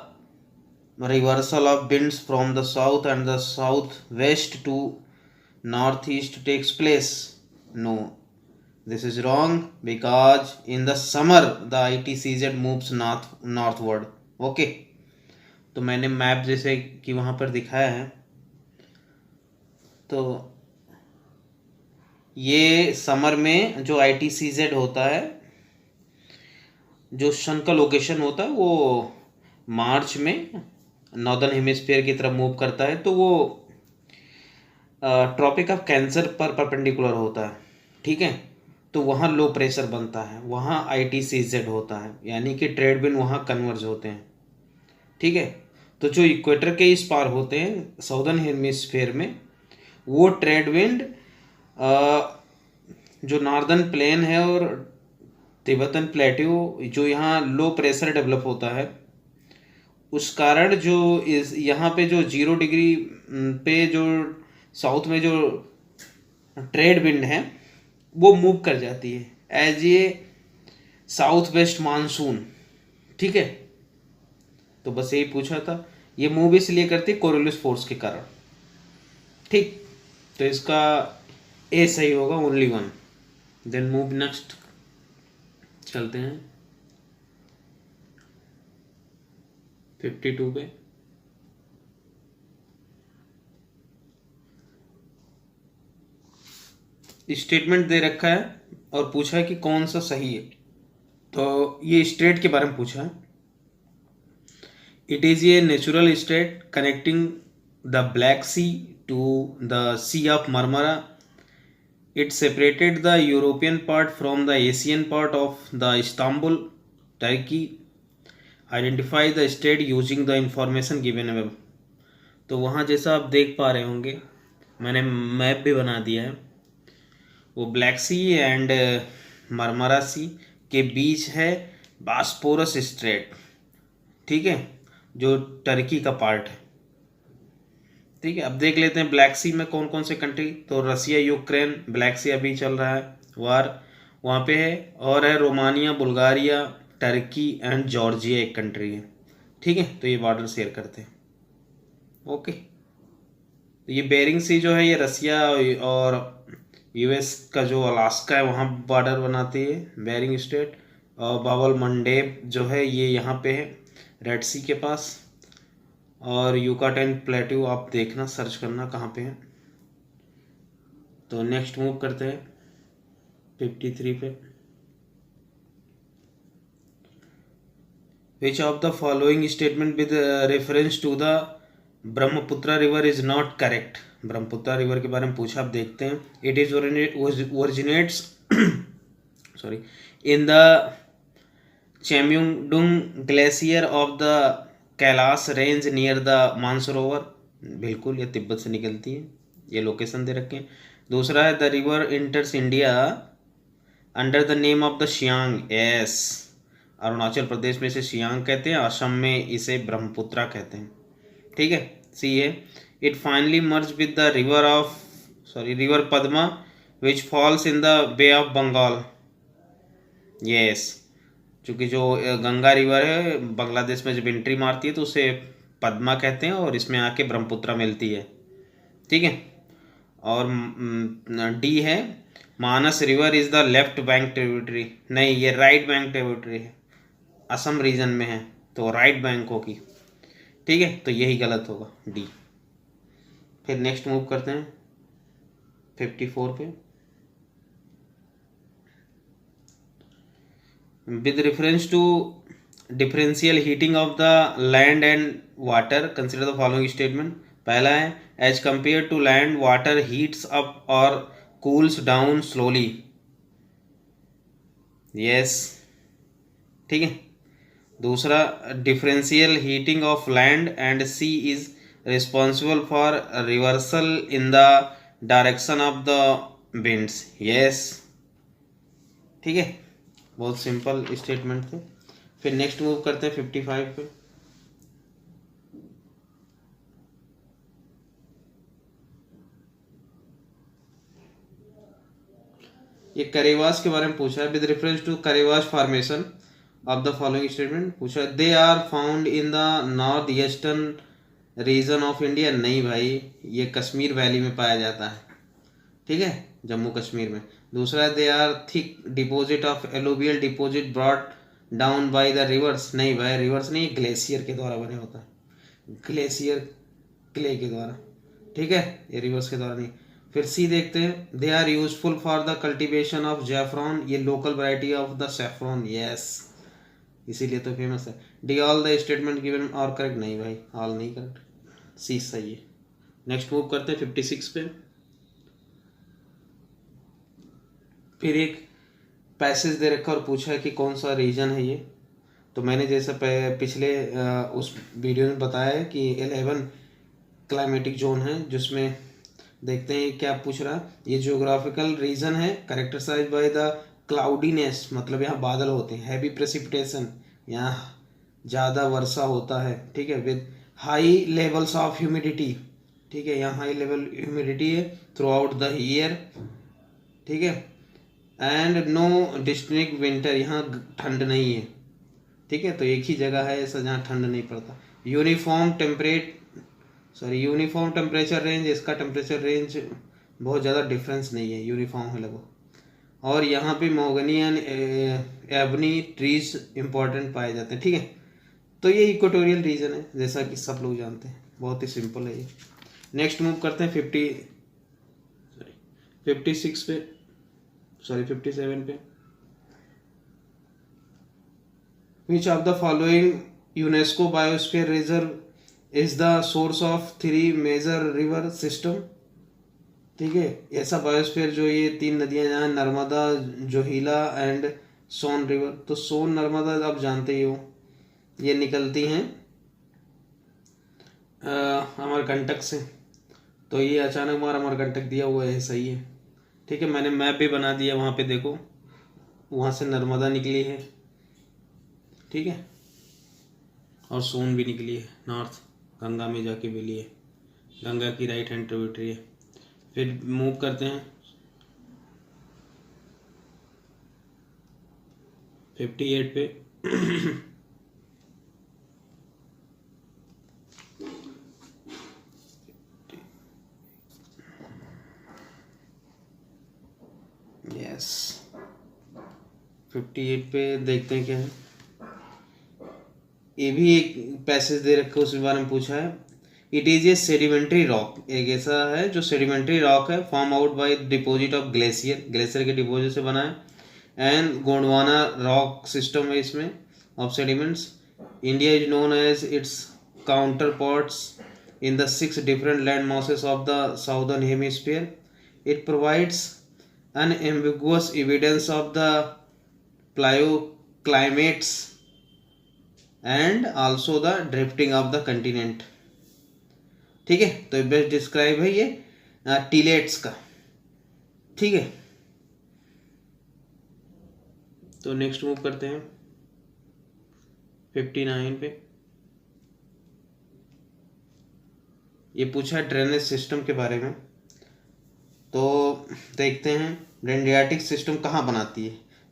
reversal of winds from the south and the southwest to northeast takes place. No, this is wrong because in the summer the ITCZ moves northward। okay, तो मैंने map जैसे कि वहाँ पर दिखाया है, तो ये समर में जो ITCZ होता है, जो सन का लोकेशन होता है वो मार्च में नॉर्दर्न हेमिस्फीयर की तरफ मूव करता है, तो वो ट्रॉपिक ऑफ कैंसर पर परपेंडिकुलर होता है, ठीक है। तो वहाँ लो प्रेशर बनता है, वहाँ ITCZ होता है, यानी कि ट्रेड विंड वहाँ कन्वर्ज होते हैं। ठीक है, तो जो इक्वेटर के इस पार होते हैं साउदर्न हेमिस्फीयर में, वो ट्रेड विंड जो नॉर्दर्न प्लेन है और तिब्बतन प्लेट्यू जो यहाँ लो प्रेशर डेवलप होता है, उस कारण जो इस यहाँ पे जो 0 डिग्री पे जो साउथ में जो ट्रेड विंड है वो मूव कर जाती है as a south west monsoon. ठीक है, तो बस यही पूछा था। ये मूव इसलिए करती कोरियोलिस फोर्स के कारण। ठीक, तो इसका ए सही होगा, only one. Then move next, चलते हैं 52 पे। स्टेटमेंट दे रखा है और पूछा है कि कौन सा सही है। तो ये स्टेट के बारे में पूछा है। It is a natural strait connecting the Black Sea to the Sea of Marmara. It separated the European part from the Asian part of the Istanbul, Turkey. Identify the strait using the information given above. तो वहाँ जैसा आप देख पा रहे होंगे, मैंने map भी बना दिया है। वो ब्लैक सी एंड मरमरा सी के बीच है बास्पोरस स्ट्रेट। ठीक है, जो टर्की का पार्ट है। ठीक है, अब देख लेते हैं ब्लैक सी में कौन कौन से कंट्री। तो रसिया, यूक्रेन, ब्लैक सी अभी चल रहा है वार, वहाँ पे है। और है Romania, Bulgaria, Turkey and Georgia एक कंट्री है। ठीक है, तो ये बॉर्डर शेयर करते हैं। ओके, तो ये बेरिंग सी जो है ये रसिया और US का जो अलास्का है वहाँ बॉर्डर बनाती है, बेरिंग स्टेट। और बाबल मंडेब जो है ये यहाँ पे है, रेड सी के पास। और यूकाटेन प्लेट्यू आप देखना, सर्च करना कहाँ पे है। तो नेक्स्ट मूव करते हैं 53 पे। Which of the following statement with reference to the Brahmaputra river is not correct. Brahmaputra river के बारे में पूछा, आप देखते हैं। It is originates sorry in the Chemayungdung glacier of the Kailash range near the Mansarovar. बिल्कुल, ये तिब्बत से निकलती है, ये लोकेशन दे रखे हैं। दूसरा है the river enters India under the name of the Siang. Yes, Arunachal Pradesh में इसे सियांग कहते हैं, असम में इसे ब्रह्मपुत्र कहते हैं। ठीक है, सी है it finally merge with the river Padma which falls in the Bay of Bengal. Yes, चूँकि जो गंगा रिवर है बांग्लादेश में जब एंट्री मारती है तो उसे पद्मा कहते हैं और इसमें आके ब्रह्मपुत्र मिलती है। ठीक है, और डी है Manas river is the left bank tributary. नहीं, ये राइट बैंक ट्रिब्यूटरी है, असम रीजन में है, तो राइट बैंक होगी। ठीक है, तो यही गलत होगा, डी। फिर नेक्स्ट मूव करते हैं 54 पे। With reference to differential heating of the land and water consider the following statement. पहला है as compare to land water heats up और कूल्स डाउन स्लोली। यस, ठीक है। दूसरा, differential heating of land and sea is responsible for reversal in the direction of the winds. Yes, ठीक है, बहुत simple statement थे। फिर नेक्स्ट मूव करते हैं 55 पे। ये करेवास के बारे में पूछा है। With reference to Karewas formation of the following statement पूछा है। They are found in the north eastern region of India. नहीं भाई, ये कश्मीर वैली में पाया जाता है। ठीक है, जम्मू कश्मीर में। दूसरा, they are thick deposit of alluvial deposit brought down by the rivers. नहीं भाई, रिवर्स नहीं, ग्लेशियर के द्वारा बने होता है, ग्लेशियर क्ले के द्वारा। ठीक है, ये रिवर्स के द्वारा नहीं। फिर सी देखते हैं। They are useful for the cultivation of zafran. ये local variety of the saffron. Yes, इसीलिए तो फेमस है। D all the statement given और करेक्ट। नहीं भाई, ऑल नहीं करेक्ट, सी सही है। नेक्स्ट मूव करते हैं 56 पे। फिर एक पैसेज दे रखा और पूछा है कि कौन सा रीजन है ये। तो मैंने जैसा पिछले उस वीडियो में बताया है कि 11 क्लाइमेटिक जोन है, जिसमें देखते हैं क्या पूछ रहा है। ये जियोग्राफिकल रीजन है कैरेक्टराइज्ड बाय द क्लाउडीनेस, मतलब यहाँ बादल होते हैं, हैवी प्रेसिपिटेशन, यहाँ ज़्यादा वर्षा होता है, ठीक है, with high levels of humidity, ठीक है, यहाँ हाई लेवल ह्यूमिडिटी है थ्रू आउट द ईयर, ठीक है, एंड नो डिस्टिंक्ट विंटर, यहाँ ठंड नहीं है, ठीक है, तो एक ही जगह है ऐसा जहाँ ठंड नहीं पड़ता। यूनिफॉर्म टेम्परेचर रेंज, इसका टेम्परेचर रेंज बहुत ज़्यादा डिफरेंस नहीं है, यूनिफॉर्म है लगभग। और यहाँ पे Mogni and ebony trees important पाए जाते हैं, ठीक है। तो ये इक्वेटोरियल रीजन है, जैसा कि सब लोग जानते हैं, बहुत ही सिंपल है ये। नेक्स्ट मूव करते हैं 57 पे। Which of the following UNESCO biosphere reserve is the source of 3 major river system, ठीक है। ऐसा बायोस्फीयर जो ये 3 नदियां जहाँ नर्मदा, जोहिला एंड सोन रिवर, तो सोन नर्मदा आप जानते ही हो, ये निकलती हैं अमरकंटक से, तो ये अचानक हमारा अमरकंटक दिया हुआ है, सही है, ठीक है। मैंने मैप भी बना दिया, वहाँ पे देखो, वहाँ से नर्मदा निकली है, ठीक है, और सोन भी निकली है नॉर्थ, गंगा में जाके मिली है, गंगा की राइट हैंड ट्रिब्यूटरी है। फिर मूव करते हैं 58 पे। यस 58 पे देखते हैं क्या है। ये भी एक पैसेज दे रखा है, उसके बारे में पूछा है। It is a sedimentary rock, एक ऐसा है जो सेडिमेंट्री रॉक है, form out by deposit of glacier के डिपॉजिट से बना है, एंड गोंडवाना रॉक सिस्टम है इसमें of sediments. India is known as its counterparts in the 6 different land masses of the southern hemisphere. It provides unambiguous evidence of the paleoclimates and also the drifting of the continent, ठीक है। तो best describe है ये टीलेट्स का, ठीक है। तो next move करते हैं 59 पे। ये पूछा है ड्रेनेज सिस्टम के बारे में, तो देखते हैं डेंड्रियाटिक सिस्टम कहाँ बनाती है।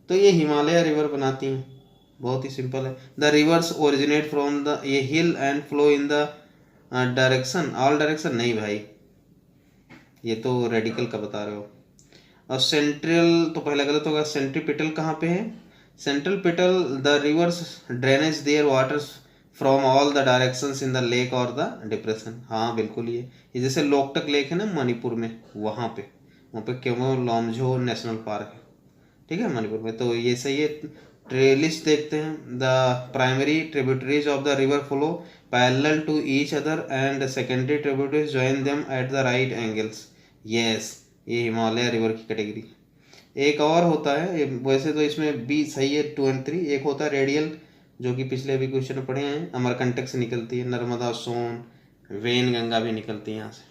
तो ये हिमालय रिवर बनाती हैं, बहुत ही सिंपल है। The rivers originate from the ये hill and flow in the direction, all direction नहीं भाई, ये तो रेडिकल का बता रहे हो। और सेंट्रल तो पहले गलत होगा, सेंट्रीपिटल कहाँ पे है? Centripetal the rivers drainage their waters from all the directions in the lake और द डिप्रेशन। हाँ बिल्कुल, ये जैसे लोकटक लेक है ना मणिपुर में, वहाँ पे केमो लॉमझो नेशनल पार्क है, ठीक है, मणिपुर में। तो ये सही है। ट्रेलिस देखते हैं। The primary tributaries of the river flow parallel to each other and secondary tributaries join them at the right angles. Yes, ये हिमालय रिवर की कैटेगरी। एक और होता है, वैसे तो इसमें बी सही है 2 और 3। एक होता है रेडियल, जो कि पिछले भी क्वेश्चन में पढ़े हैं, अमरकंटक से निकलती है, नर्मदा, सोन, वेन गंगा भी निकलती है यहाँ से,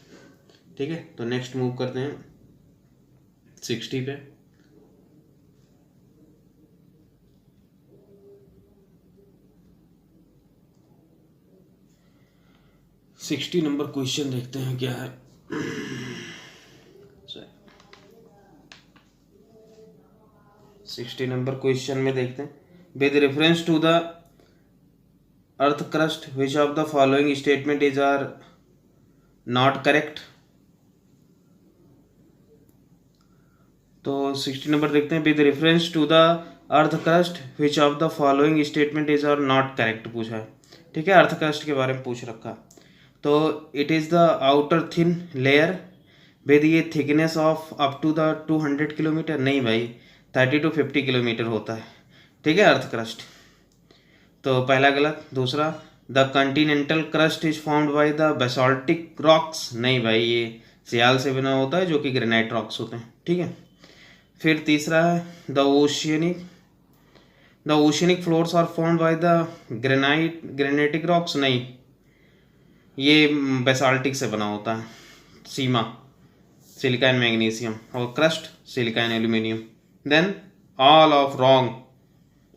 ठीक है। तो नेक्स्ट मूव करते हैं 60 पे। सिक्सटी नंबर क्वेश्चन देखते हैं क्या है। 60 नंबर क्वेश्चन में देखते हैं, with reference to the earth crust which of the following statement is are not correct. तो 60 नंबर देखते हैं, with reference to the earth crust which of the following statement is are not correct पूछा है, ठीक है। Earth crust के बारे में पूछ रखा। तो it is the outer thin layer with ये thickness of up to the 200 kilometre, नहीं भाई 30 to 50 किलोमीटर होता है, ठीक है, अर्थ क्रस्ट। तो पहला गलत। दूसरा, the Continental crust is formed by the basaltic rocks, नहीं भाई, ये सियाल से बना होता है जो कि ग्रेनाइट रॉक्स होते हैं, ठीक है। फिर तीसरा है the oceanic floors are formed by the granitic rocks, नहीं, ये बेसाल्टिक से बना होता है। सीमा सिलिका एंड मैग्नीशियम, और crust silica and aluminium. Then all of wrong,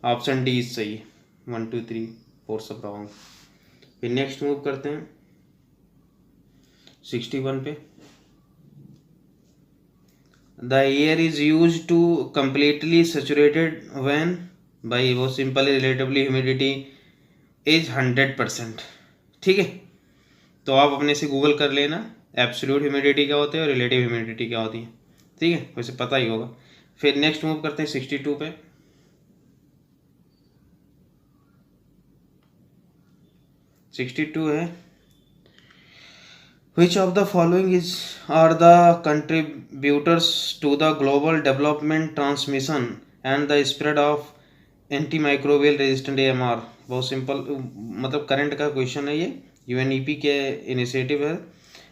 option D is सही, 1 2 3 4 सब रॉन्ग। फिर नेक्स्ट मूव करते हैं 61 पे। The air is use to completely saturated when, भाई वो सिंपली रिलेटिवली ह्यूमिडिटी इज 100%। ठीक है, तो आप अपने से गूगल कर लेना एब्सोल्यूट ह्यूमिडिटी क्या होती है और रिलेटिव ह्यूमिडिटी क्या होती है। ठीक है, वैसे पता ही होगा। फिर नेक्स्ट मूव करते हैं 62 पे। 62 है, which of the following is are the contributors to the global development transmission and the spread of antimicrobial resistant AMR। बहुत सिंपल, मतलब करंट का क्वेश्चन है ये, यूएनईपी के इनिशिएटिव है।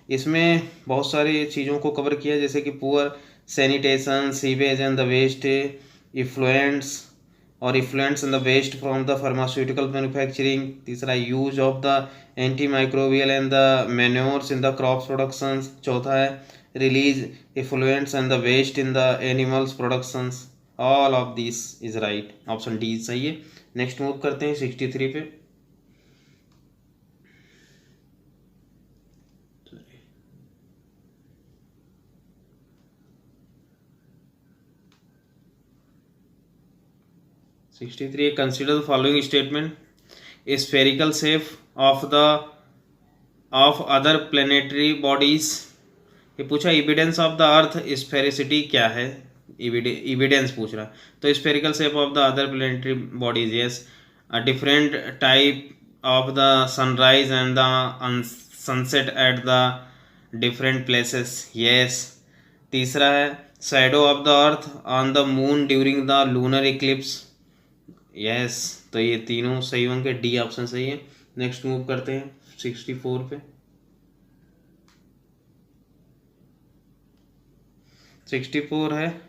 इसमें बहुत सारी चीज़ों को कवर किया, जैसे कि poor sanitation, sewage and the waste, effluents और effluents in the waste from the pharmaceutical manufacturing. तीसरा use of the anti microbial and the manures in the crops productions. चौथा है release effluents and the waste in the animals productions. All of this is right, option D सही है। Next move करते हैं 63 पे। Consider the following statement, spherical shape of other planetary bodies. ये पूछा evidence of the earth sphericity क्या है, evidence पूछ रहा। तो spherical shape of the other planetary bodies, yes. A different type of the sunrise and the sunset at the different places, yes. तीसरा है shadow of the earth on the moon during the lunar Eclipse, yes. तो ये तीनों सही होंगे, D option सही है। Next move करते हैं 64 पे। 64 है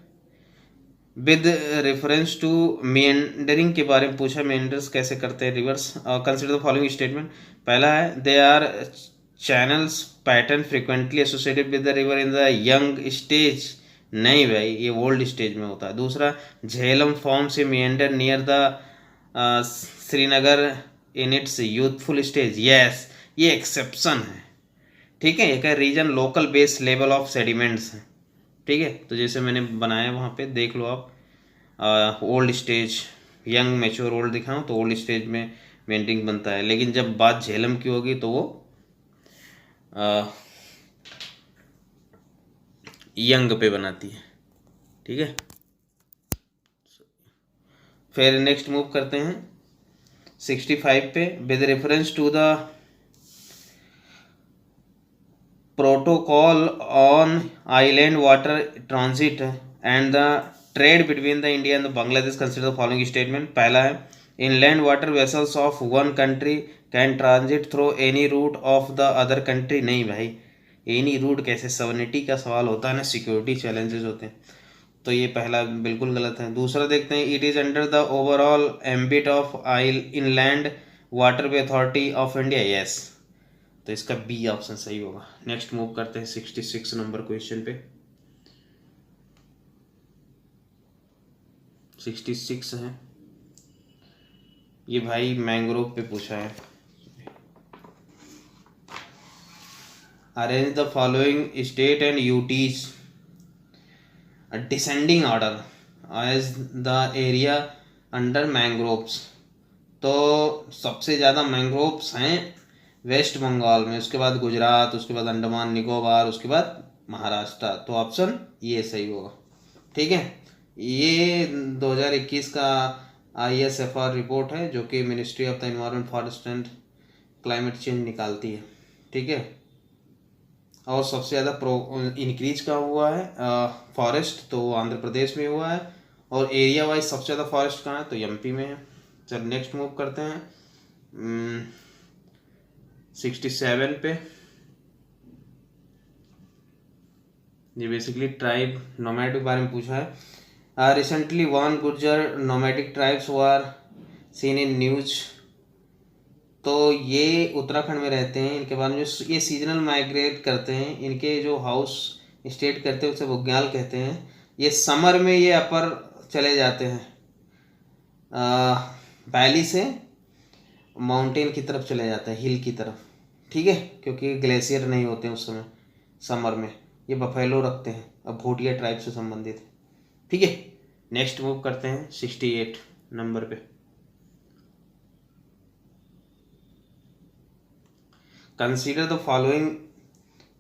विद रेफरेंस टू मेंडरिंग के बारे में पूछा, मेंडर्स कैसे करते हैं rivers. Consider the following statement. पहला है they are channels pattern frequently associated with the river in the young stage, नहीं भाई, ये ओल्ड स्टेज में होता है। दूसरा झेलम फॉर्म से meander near the Srinagar in its youthful stage, yes, ये एक्सेप्शन है। ठीक है, एक region local base level of sediments है। ठीक है, तो जैसे मैंने बनाया वहाँ पे देख लो आप, old stage, young mature old दिखाऊँ तो ओल्ड स्टेज में मेंटिंग बनता है, लेकिन जब बात झेलम की होगी तो वो यंग पे बनाती है। ठीक है, फिर नेक्स्ट मूव करते हैं 65 पे। With reference to the protocol on island water transit and the trade between the India and Bangladesh, consider the following statement. पहला है inland water vessels of one country can transit through any route of the other country, नहीं भाई, any root कैसे, sovereignty का सवाल होता है ना, सिक्योरिटी चैलेंजेस होते हैं, तो ये पहला बिल्कुल गलत है। दूसरा देखते हैं it is under the overall ambit of inland waterway authority of India, yes, तो इसका बी ऑप्शन सही होगा। नेक्स्ट मूव करते हैं 66 नंबर क्वेश्चन पे। 66 है, ये भाई मैंग्रोव पे पूछा है। Arrange the following state and UTs descending order as the area under mangroves. तो सबसे ज़्यादा मैंग्रोव्स हैं वेस्ट बंगाल में, उसके बाद गुजरात, उसके बाद अंडमान निकोबार, उसके बाद महाराष्ट्र, तो ऑप्शन ये सही होगा। ठीक है, ये 2021 का ISFR रिपोर्ट है जो कि ministry of the environment forest and climate change निकालती है। ठीक है, और सबसे ज़्यादा इंक्रीज का हुआ है फॉरेस्ट, तो आंध्र प्रदेश में हुआ है, और एरिया वाइज सबसे ज़्यादा फॉरेस्ट कहाँ है, तो MP में है। चल नेक्स्ट मूव करते हैं 67 पे। ये बेसिकली ट्राइब नोमैड के बारे में पूछा है। Recently one Gurjar nomadic tribes were seen in news. तो ये उत्तराखंड में रहते हैं, इनके बारे में जो ये सीजनल माइग्रेट करते हैं, इनके जो हाउस स्टेट करते हैं उसे बुग्याल कहते हैं। ये समर में ये अपर चले जाते हैं, वैली से माउंटेन की तरफ चले जाते हैं, हिल की तरफ, ठीक है, क्योंकि ग्लेशियर नहीं होते हैं उस समय समर में। ये बफेलो रखते हैं, अब भूटिया ट्राइब से संबंधित है, ठीक है। नेक्स्ट मूव करते हैं 68 नंबर पे। Consider the following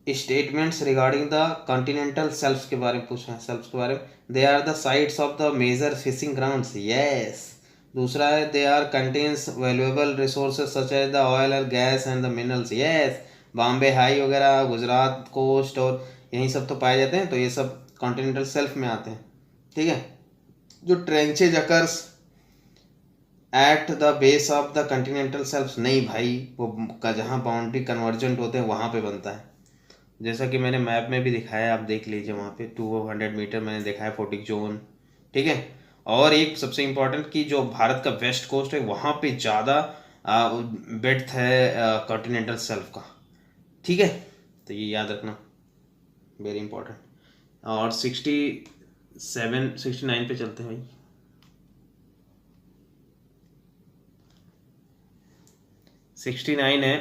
statements regarding the continental shelfs के बारे में पूछा है, शेल्फ्स के बारे में। They are the sites of the major fishing grounds, yes. दूसरा है they are contains valuable resources such as the oil and gas and the minerals, yes. Bombay High वगैरह, गुजरात कोस्ट और यही सब तो पाए जाते हैं, तो ये सब कॉन्टिनेंटल शेल्फ में आते हैं, ठीक है। जो trenches occurs at the base of the continental shelfs, नहीं भाई, वो का जहाँ बाउंड्री कन्वर्जेंट होते हैं वहाँ पे बनता है, जैसा कि मैंने मैप में भी दिखाया, आप देख लीजिए, वहाँ पे 200 मीटर मैंने दिखाया फोटिक जोन, ठीक है। और एक सबसे इम्पोर्टेंट कि जो भारत का वेस्ट कोस्ट है वहाँ पे ज़्यादा बेड्थ है कॉन्टिनेंटल शेल्फ का, ठीक है, तो ये याद रखना, वेरी इंपॉर्टेंट। और 69 पे चलते हैं भाई। 69 है,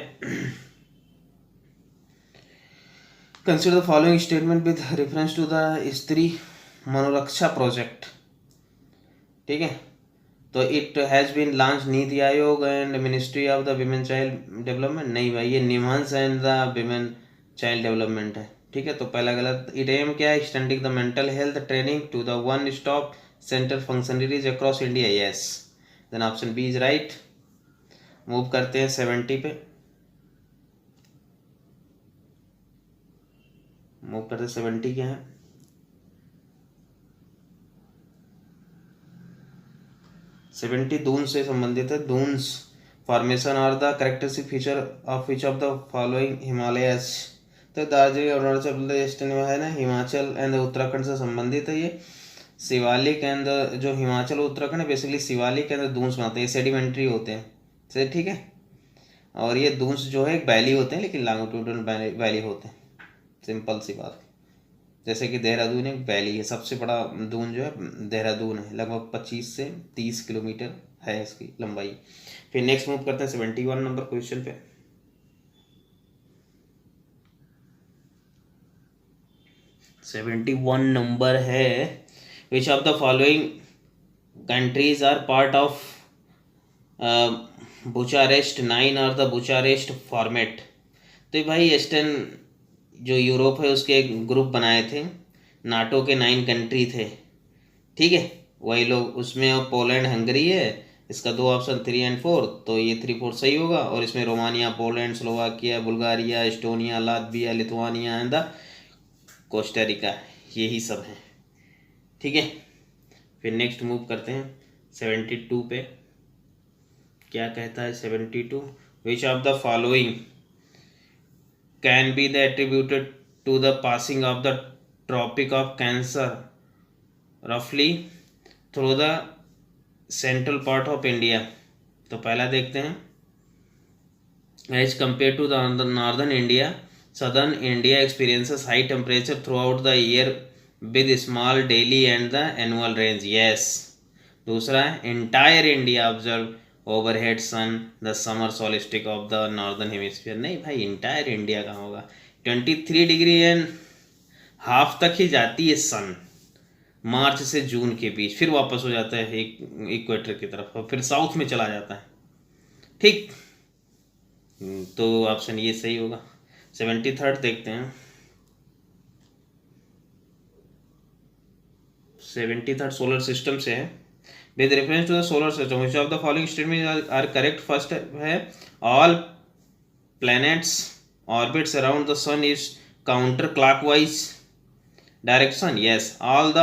consider the following statement with reference to the Stree Manoraksha project, ठीक है। तो it has been launch NITI Aayog and ministry of the women child development, नहीं भाई, ये निम्हांस and the women child development है, ठीक है, तो पहला गलत। इट एम क्या है, extending the mental health training to the one stop centre functionaries across India, yes, then option B is right. Move करते हैं 70 पे, मूव करते 70 क्या है, 70 दून से संबंधित है। Doons formation are the characteristic feature of which of the following Himalayas, तो दार्जिलिंग अरुणाचल प्रदेश है ना, हिमाचल एंड उत्तराखंड से संबंधित है ये। शिवालिक एंड जो हिमाचल और उत्तराखंड है बेसिकली शिवालिक एंड दून्स बनाते हैं, सेडिमेंट्री होते हैं, सही, ठीक है। और ये दून्स जो है एक वैली होते हैं, लेकिन लॉन्गिट्यूडनल वैली होते हैं, सिंपल सी बात। जैसे कि देहरादून एक वैली है, सबसे बड़ा दून जो है देहरादून है, लगभग 25 से 30 किलोमीटर है इसकी लंबाई। फिर नेक्स्ट मूव करते हैं 71 नंबर क्वेश्चन पे। 71 नंबर है, which of the following countries are part of Bucharest 9 और द बुचारेस्ट फॉर्मेट। तो भाई ईस्टर्न जो यूरोप है उसके एक ग्रुप बनाए थे, नाटो के 9 कंट्री थे, ठीक है, वही लोग उसमें। अब पोलैंड हंगरी है, इसका 2 ऑप्शन 3 एंड 4, तो ये 3 4 सही होगा। और इसमें Romania, Poland, Slovakia, Bulgaria, Estonia, Latvia, Lithuania and the Costa Rica, यही सब हैं, ठीक है। फिर नेक्स्ट मूव करते हैं 72 पे, क्या कहता है 72, विच of the following can be the attributed to the passing of the Tropic of Cancer roughly through the central part of India। तो पहला देखते हैं, as compared to the northern India, southern India experiences high temperature throughout the year with small daily and the annual range, yes। दूसरा है entire India observe overhead sun the summer solstice of the northern hemisphere, नहीं भाई, entire India का होगा। 23 degree and half तक ही जाती है सन मार्च से जून के बीच, फिर वापस हो जाता है इक्वेटर की तरफ और फिर साउथ में चला जाता है, ठीक। तो ऑप्शन ये सही होगा। 73 देखते हैं, 73 सोलर सिस्टम से है। With reference to the solar system which of the following statement are correct. First है all planets orbits around the sun is counter clockwise direction, yes. All the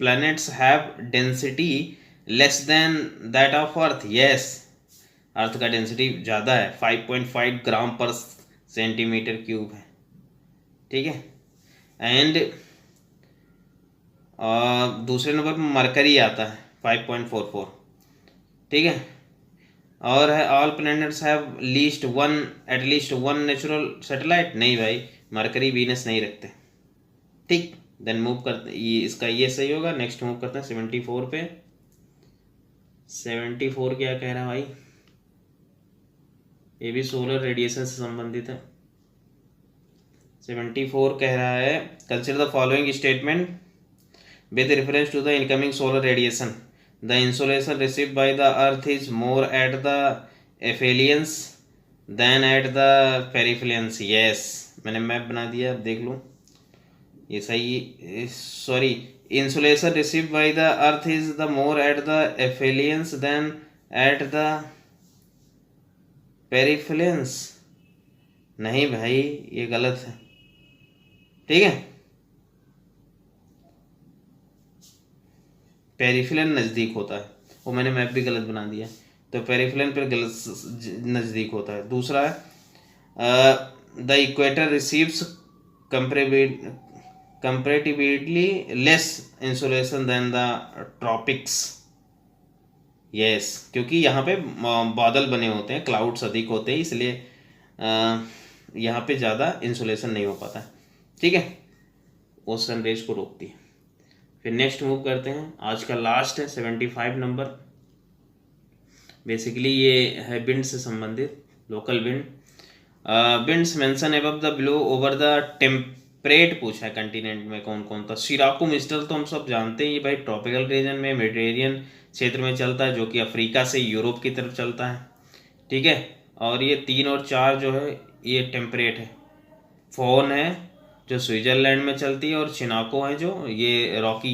planets have density less than that of earth, yes. Earth का density ज़्यादा है, 5.5 ग्राम पर centimetre cube है, ठीक है। And दूसरे number पर मरकरी आता है 5.44, ठीक है। और है all planets have at least one natural satellite, नहीं भाई, मरकरी वीनस नहीं रखते, ठीक। देन मूव करते, ये इसका ये सही होगा। नेक्स्ट मूव करते हैं 74 पे। 74 क्या कह रहा है भाई, ये भी सोलर रेडिएशन से संबंधित है। 74 कह रहा है consider the following statement with reference to the incoming solar radiation. The insolation received by the earth is more at the aphelions than at the peripherians. Yes, मैंने मैप बना दिया, अब देख लो ये सही। Sorry, insolation received by the earth is the more at the aphelions than at the peripherians। नहीं भाई, ये गलत है, ठीक है। पेरिफेरल नज़दीक होता है, वो मैंने मैप भी गलत बना दिया, तो पेरिफेरल पर गलत नज़दीक होता है। दूसरा है the equator receives comparatively less insulation than the tropics. Yes, क्योंकि यहाँ पे बादल बने होते हैं, क्लाउड्स अधिक होते हैं, इसलिए यहाँ पे ज़्यादा इंसुलेशन नहीं हो पाता, ठीक है, वो सन रेज को रोकती है। फिर नेक्स्ट मूव करते हैं, आज का लास्ट है 75 नंबर। बेसिकली ये है विंड से संबंधित, local wind. Winds mention above the below over the temperate पूछा है कंटिनेंट में कौन कौन था। सिराको मिस्टल तो हम सब जानते हैं, ये भाई ट्रॉपिकल रीजन में मेडिटेरियन क्षेत्र में चलता है, जो कि अफ्रीका से यूरोप की तरफ चलता है, ठीक है। और ये 3 और 4 जो है ये टेम्परेट है। फोन है जो स्विट्जरलैंड में चलती है, और चिनाको है जो ये रॉकी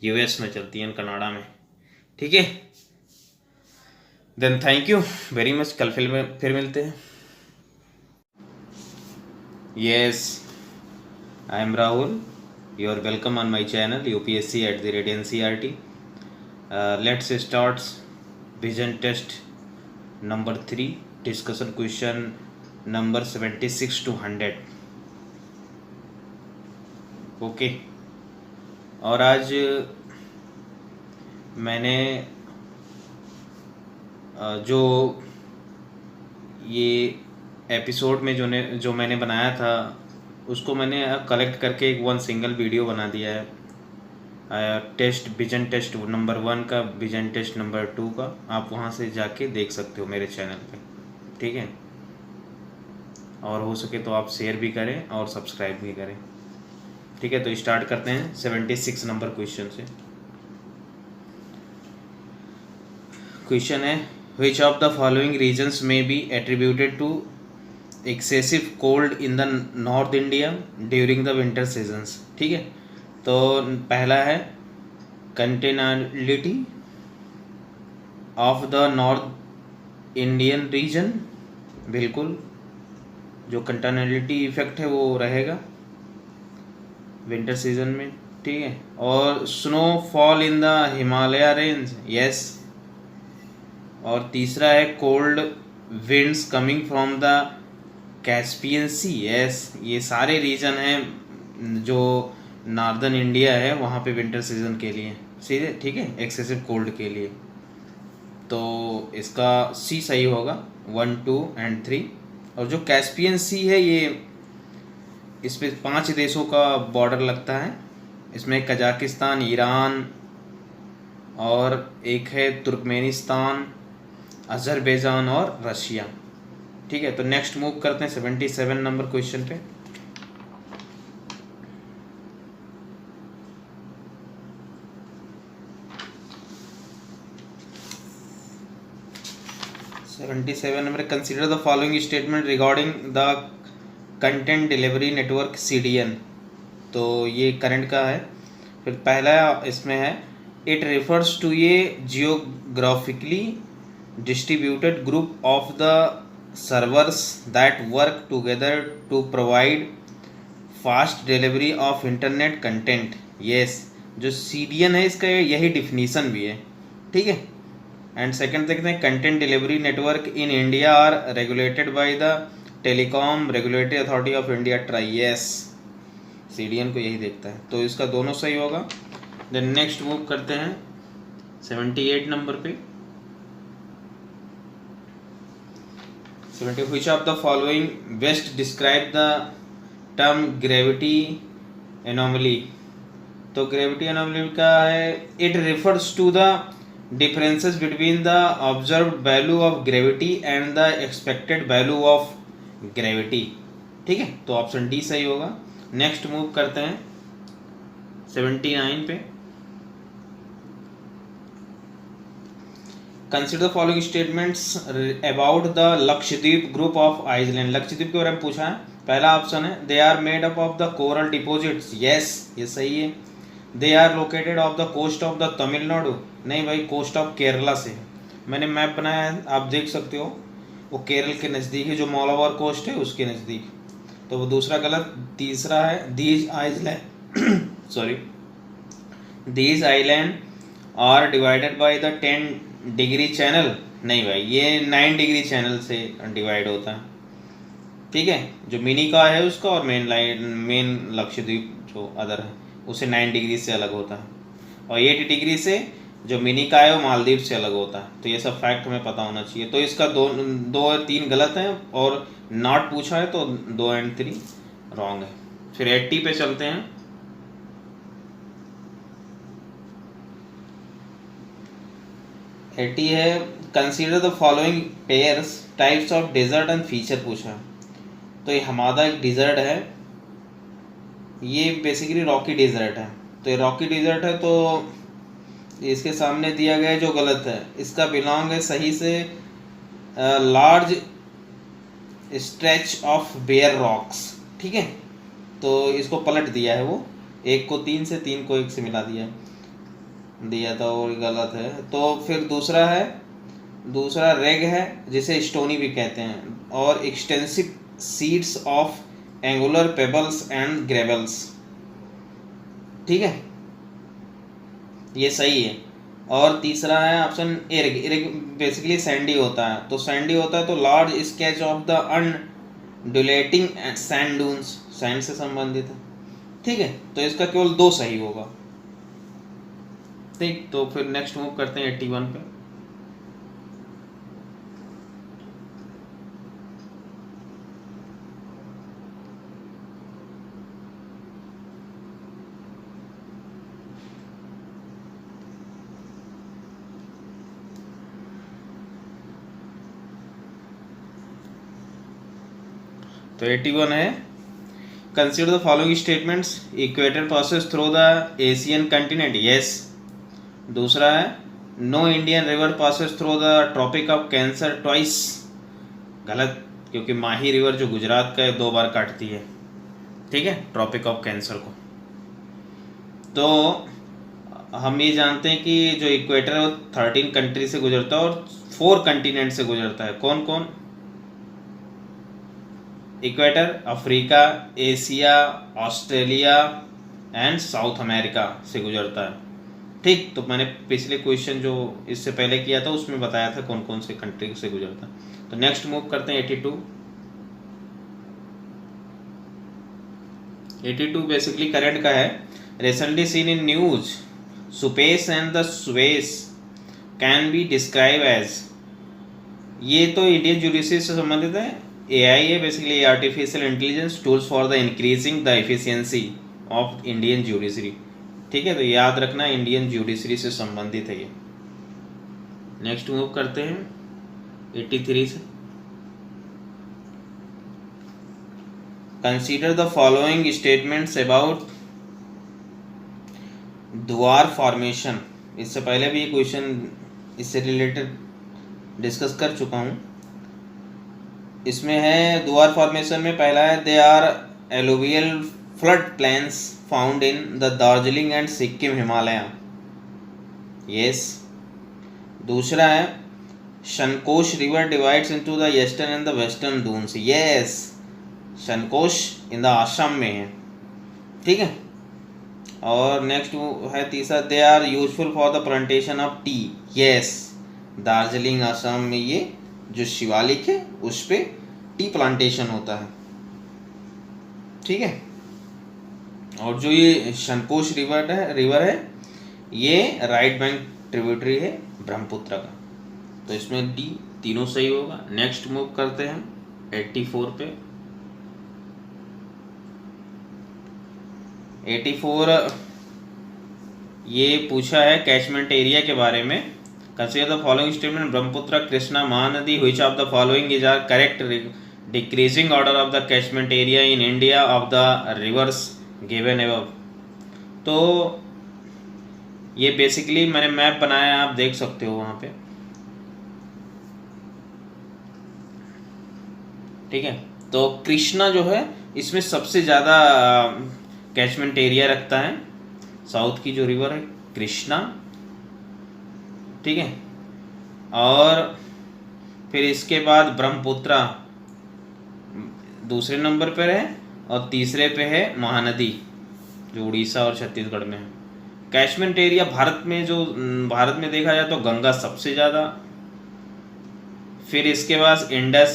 यूएस में चलती है, कनाडा में, ठीक है। Then thank you very much, कल फिर मिलते हैं। Yes, I am Rahul, you are welcome on my channel UPSC@NCERT। Let's start vision test number 3, discussion question number 76 to 100, okay. और आज मैंने जो ये एपिसोड में जो मैंने बनाया था उसको मैंने कलेक्ट करके एक वन सिंगल वीडियो बना दिया है, टेस्ट विजन टेस्ट नंबर 1 का, विजन टेस्ट नंबर 2 का। आप वहाँ से जाके देख सकते हो मेरे चैनल पे, ठीक है। और हो सके तो आप शेयर भी करें और सब्सक्राइब भी करें, ठीक है। तो स्टार्ट करते हैं 76 नंबर क्वेश्चन से। क्वेश्चन है which of the following reasons may be attributed to excessive cold in the north India during the winter seasons, ठीक है। तो पहला है continentality of the north Indian region, बिल्कुल जो कंटिनेंटलिटी इफेक्ट है वो रहेगा विंटर सीजन में, ठीक है। और snowfall in the Himalaya range, yes. और तीसरा है cold winds coming from the Caspian Sea, yes. ये सारे रीजन हैं जो नॉर्दर्न इंडिया है वहाँ पे विंटर सीजन के लिए, सीधे, ठीक है, एक्सेसिव कोल्ड के लिए। तो इसका सी सही होगा, 1, 2 and 3। और जो कैस्पियन सी है ये, इस पे 5 देशों का बॉर्डर लगता है, इसमें कजाकिस्तान, ईरान और एक है तुर्कमेनिस्तान, अजरबैजान और रशिया, ठीक है। तो नेक्स्ट मूव करते हैं 77 नंबर क्वेश्चन पे। Number, consider the following statement regarding the content delivery network CDN। तो ये करंट का है। फिर पहला इसमें है इट रेफर्स टू ये geographically distributed group of the servers that work together to provide fast delivery of internet content, yes. जो CDN है इसका यही डिफिनीसन भी है, ठीक है। एंड सेकंड देखते हैं content delivery network in India are regulated by the Telecom Regulatory Authority of India, TRAI, yes. CDN को यही देखता है, तो इसका दोनों सही होगा। देन नेक्स्ट मूव करते हैं 78 नंबर पे। 70 which of the following best describe the term gravity anomaly। तो ग्रेविटी एनोमली का है, it refers to the differences between the observed value of gravity and the expected value of gravity. ठीक है, तो option D सही होगा। Next move करते हैं 79 पे। Consider the following statements about the Lakshadweep group of island. Lakshadweep के बारे में पूछा है। पहला ऑप्शन है they are made up of the coral deposits, yes ये सही है। They are located off the coast of the Tamil Nadu, नहीं भाई कोस्ट ऑफ केरला से। मैंने मैप बनाया है, आप देख सकते हो, वो केरल के नज़दीक है, जो मौलावार कोस्ट है उसके नज़दीक। तो वो दूसरा गलत। तीसरा है these island sorry these island are divided by the 10 degree channel, नहीं भाई ये 9 डिग्री चैनल से डिवाइड होता है। ठीक है, जो मिनी का है उसका और मेन लक्षद्वीप जो अदर है उसे 9 डिग्री से अलग होता है, और 8 डिग्री से जो मिनी का है वो मालदीव से अलग होता है। तो ये सब फैक्ट हमें पता होना चाहिए। तो इसका 2 और 3 गलत हैं, और नॉट पूछा है तो 2 और 3 रॉन्ग है। फिर 80 पे चलते हैं। एटी है consider the following pairs types of desert and feature पूछा है। तो ये हमारा एक डिजर्ट है, ये बेसिकली रॉकी डेजर्ट है। तो ये रॉकी डेजर्ट है, तो इसके सामने दिया गया है जो गलत है। इसका बिलोंग है सही से large stretch of bare rocks. ठीक है, तो इसको पलट दिया है, वो 1 को 3 से 3 को 1 से मिला दिया था, और गलत है। तो फिर दूसरा रेग है जिसे स्टोनी भी कहते हैं, और extensive seeds of angular pebbles and gravels. ठीक है, ये सही है। और तीसरा है ऑप्शन एरिग बेसिकली सैंडी होता है। तो सैंडी होता है तो large sketch of the undulating sand dunes, sand से संबंधित है। ठीक है, तो इसका केवल 2 सही होगा। ठीक, तो फिर नेक्स्ट मूव करते हैं 81 पे। तो 81 है consider the following statements equator passes through the Asian continent, yes. दूसरा है no Indian river passes through the tropic of cancer twice, गलत, क्योंकि माही रिवर जो गुजरात का है 2 बार काटती है। ठीक है, ट्रॉपिक ऑफ कैंसर को। तो हम ये जानते हैं कि जो इक्वेटर है वो 13 कंट्री से गुजरता है और 4 कंटिनेंट से गुजरता है। कौन कौन? Equator Africa, Asia, Australia and south America से गुजरता है। ठीक, तो मैंने पिछले क्वेश्चन जो इससे पहले किया था उसमें बताया था कौन कौन से कंट्री से गुजरता है। तो नेक्स्ट मूव करते हैं 82 बेसिकली करंट का है। Recently seen in news SUPACE and the Suez can be describe as, ये तो इंडियन जुडिशरी से संबंधित है। AI है basically artificial intelligence tools for the increasing the efficiency of Indian judiciary. ठीक है, तो याद रखना इंडियन जुडिशरी से संबंधित है ये। नेक्स्ट मूव करते हैं 83 से। Consider the following statements about द्वार फॉर्मेशन। इससे पहले भी ये क्वेश्चन इससे रिलेटेड डिस्कस कर चुका हूँ। इसमें है द्वार फॉर्मेशन में पहला है they are alluvial flood plains found in the Darjeeling and Sikkim Himalaya, yes. दूसरा है Sankosh river divides into the eastern and the western duns, yes. Sankosh in the Assam में है। ठीक है, और नेक्स्ट है तीसरा they are useful for the plantation of tea, yes. Darjeeling Assam में ये जो शिवालिक है उस पे टी प्लांटेशन होता है। ठीक है, और जो ये शनकोश रिवर है ये राइट बैंक ट्रिब्यूटरी है ब्रह्मपुत्र का। तो इसमें डी तीनों सही होगा। नेक्स्ट मूव करते हैं 84 पे। 84 ये पूछा है कैचमेंट एरिया के बारे में। Consider the following statement Brahmaputra Krishna Mahanadi which of the following is are correct decreasing order of the catchment area in India of the rivers given above. तो ये बेसिकली मैंने मैप बनाया, आप देख सकते हो वहाँ पे, ठीक है। तो कृष्णा जो है इसमें सबसे ज़्यादा कैचमेंट एरिया रखता है, साउथ की जो रिवर है कृष्णा, ठीक है। और फिर इसके बाद ब्रह्मपुत्र दूसरे नंबर पर है और तीसरे पे है महानदी जो उड़ीसा और छत्तीसगढ़ में है। कैचमेंट एरिया भारत में देखा जाए तो गंगा सबसे ज़्यादा, फिर इसके बाद इंडस,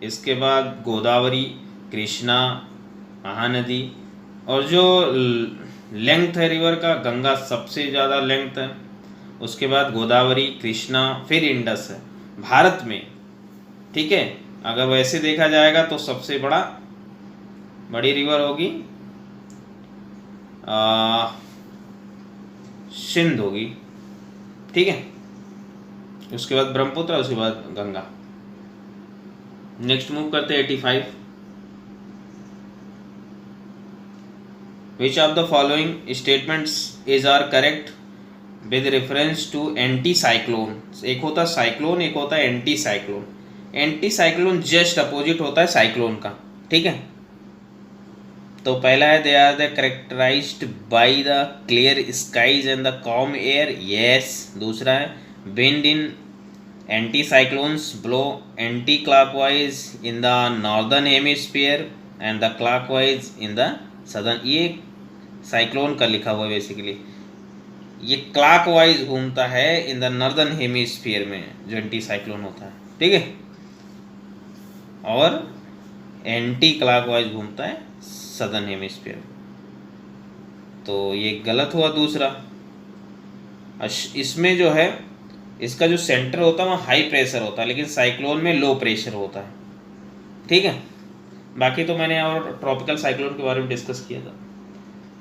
इसके बाद गोदावरी, कृष्णा, महानदी, और जो लेंथ है रिवर का गंगा सबसे ज़्यादा लेंथ है, उसके बाद गोदावरी, कृष्णा, फिर इंडस है भारत में, ठीक है। अगर वैसे देखा जाएगा तो सबसे बड़ी रिवर होगी सिंध होगी, ठीक है। उसके बाद ब्रह्मपुत्र, उसके बाद गंगा। नेक्स्ट मूव करते हैं 85। Which of the following statements is are correct with reference to anti cyclone. एक होता है साइक्लोन, एक होता है anti cyclone. Anti cyclone just opposite होता है साइक्लोन का, ठीक है। तो पहला है they are the characterised by the clear skies and the calm air, yes. दूसरा है wind in anti cyclones blow anti clockwise in the northern hemisphere and the clockwise in the southern. ये cyclone का लिखा हुआ है basically, ये clockwise घूमता है इन द नॉर्दर्न हेमिस्फीयर में जो एंटी साइक्लोन होता है, ठीक है, और एंटी क्लॉकवाइज घूमता है सदर्न हेमिस्फीयर। तो ये गलत हुआ दूसरा। इसमें जो है इसका जो सेंटर होता है वो हाई प्रेशर होता है, लेकिन साइक्लोन में लो प्रेशर होता है, ठीक है। बाकी तो मैंने और ट्रॉपिकल साइक्लोन के बारे में डिस्कस किया था।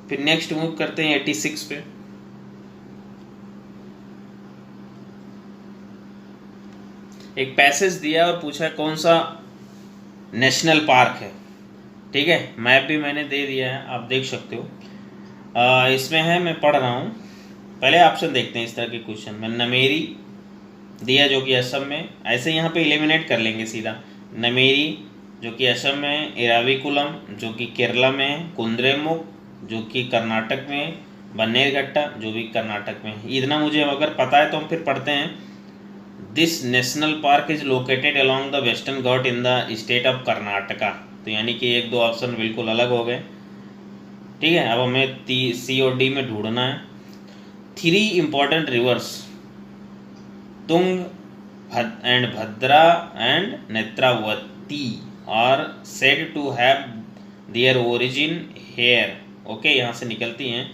फिर नेक्स्ट मूव करते हैं 86 पे। एक पैसेज दिया और पूछा कौन सा नेशनल पार्क है, ठीक है। मैप भी मैंने दे दिया है, आप देख सकते हो। इसमें है, मैं पढ़ रहा हूँ। पहले ऑप्शन देखते हैं इस तरह के क्वेश्चन में। नमेरी दिया जो कि असम में, ऐसे यहाँ पे एलिमिनेट कर लेंगे सीधा। नमेरी जो कि असम में, एराविकुलम जो कि केरला में है, कुद्रेमुख जो कि कर्नाटक में है, बन्नेरघट्टा जो भी कर्नाटक में है। इतना मुझे अगर पता है तो हम फिर पढ़ते हैं। This national park is located along the western Ghat in the state of Karnataka. तो यानी कि एक दो ऑप्शन बिल्कुल अलग हो गए, ठीक है। अब हमें सी और डी में ढूंढना है। 3 important rivers Tunga and Bhadra and Netravati are said to have their origin here. Okay, यहाँ से निकलती हैं।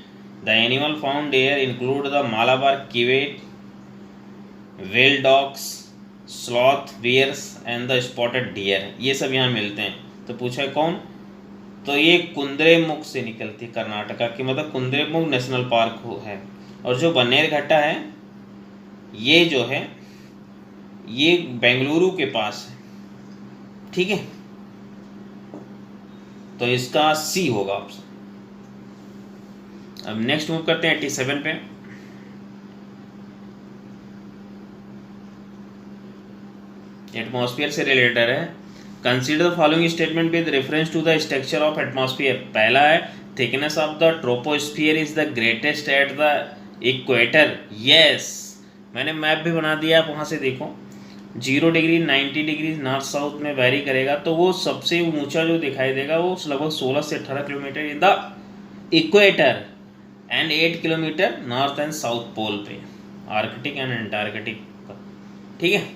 The animal found here include the Malabar civet, wild dogs, sloth, bears and the spotted deer. ये सब यहाँ मिलते हैं। तो पूछा कौन, तो ये कुद्रेमुख से निकलती है कर्नाटका की, मतलब कुद्रेमुख नेशनल पार्क है। और जो बन्नेरघट्टा है ये जो है ये बेंगलुरु के पास है, ठीक है। तो इसका सी होगा ऑप्शन। अब नेक्स्ट मूव करते हैं 87 पे। एटमॉस्फेयर से रिलेटेड है। Consider the following statement with reference to the structure of atmosphere. पहला है thickness of the troposphere is the greatest at the equator, yes. मैंने मैप भी बना दिया, आप वहाँ से देखो। 0 डिग्री 90 डिग्री नॉर्थ साउथ में वेरी करेगा, तो वो सबसे ऊंचा जो दिखाई देगा वो लगभग 16 से 18 kilometre in the equator and 8 kilometre north and south pole पे, आर्कटिक एंड अंटार्कटिक का, ठीक है।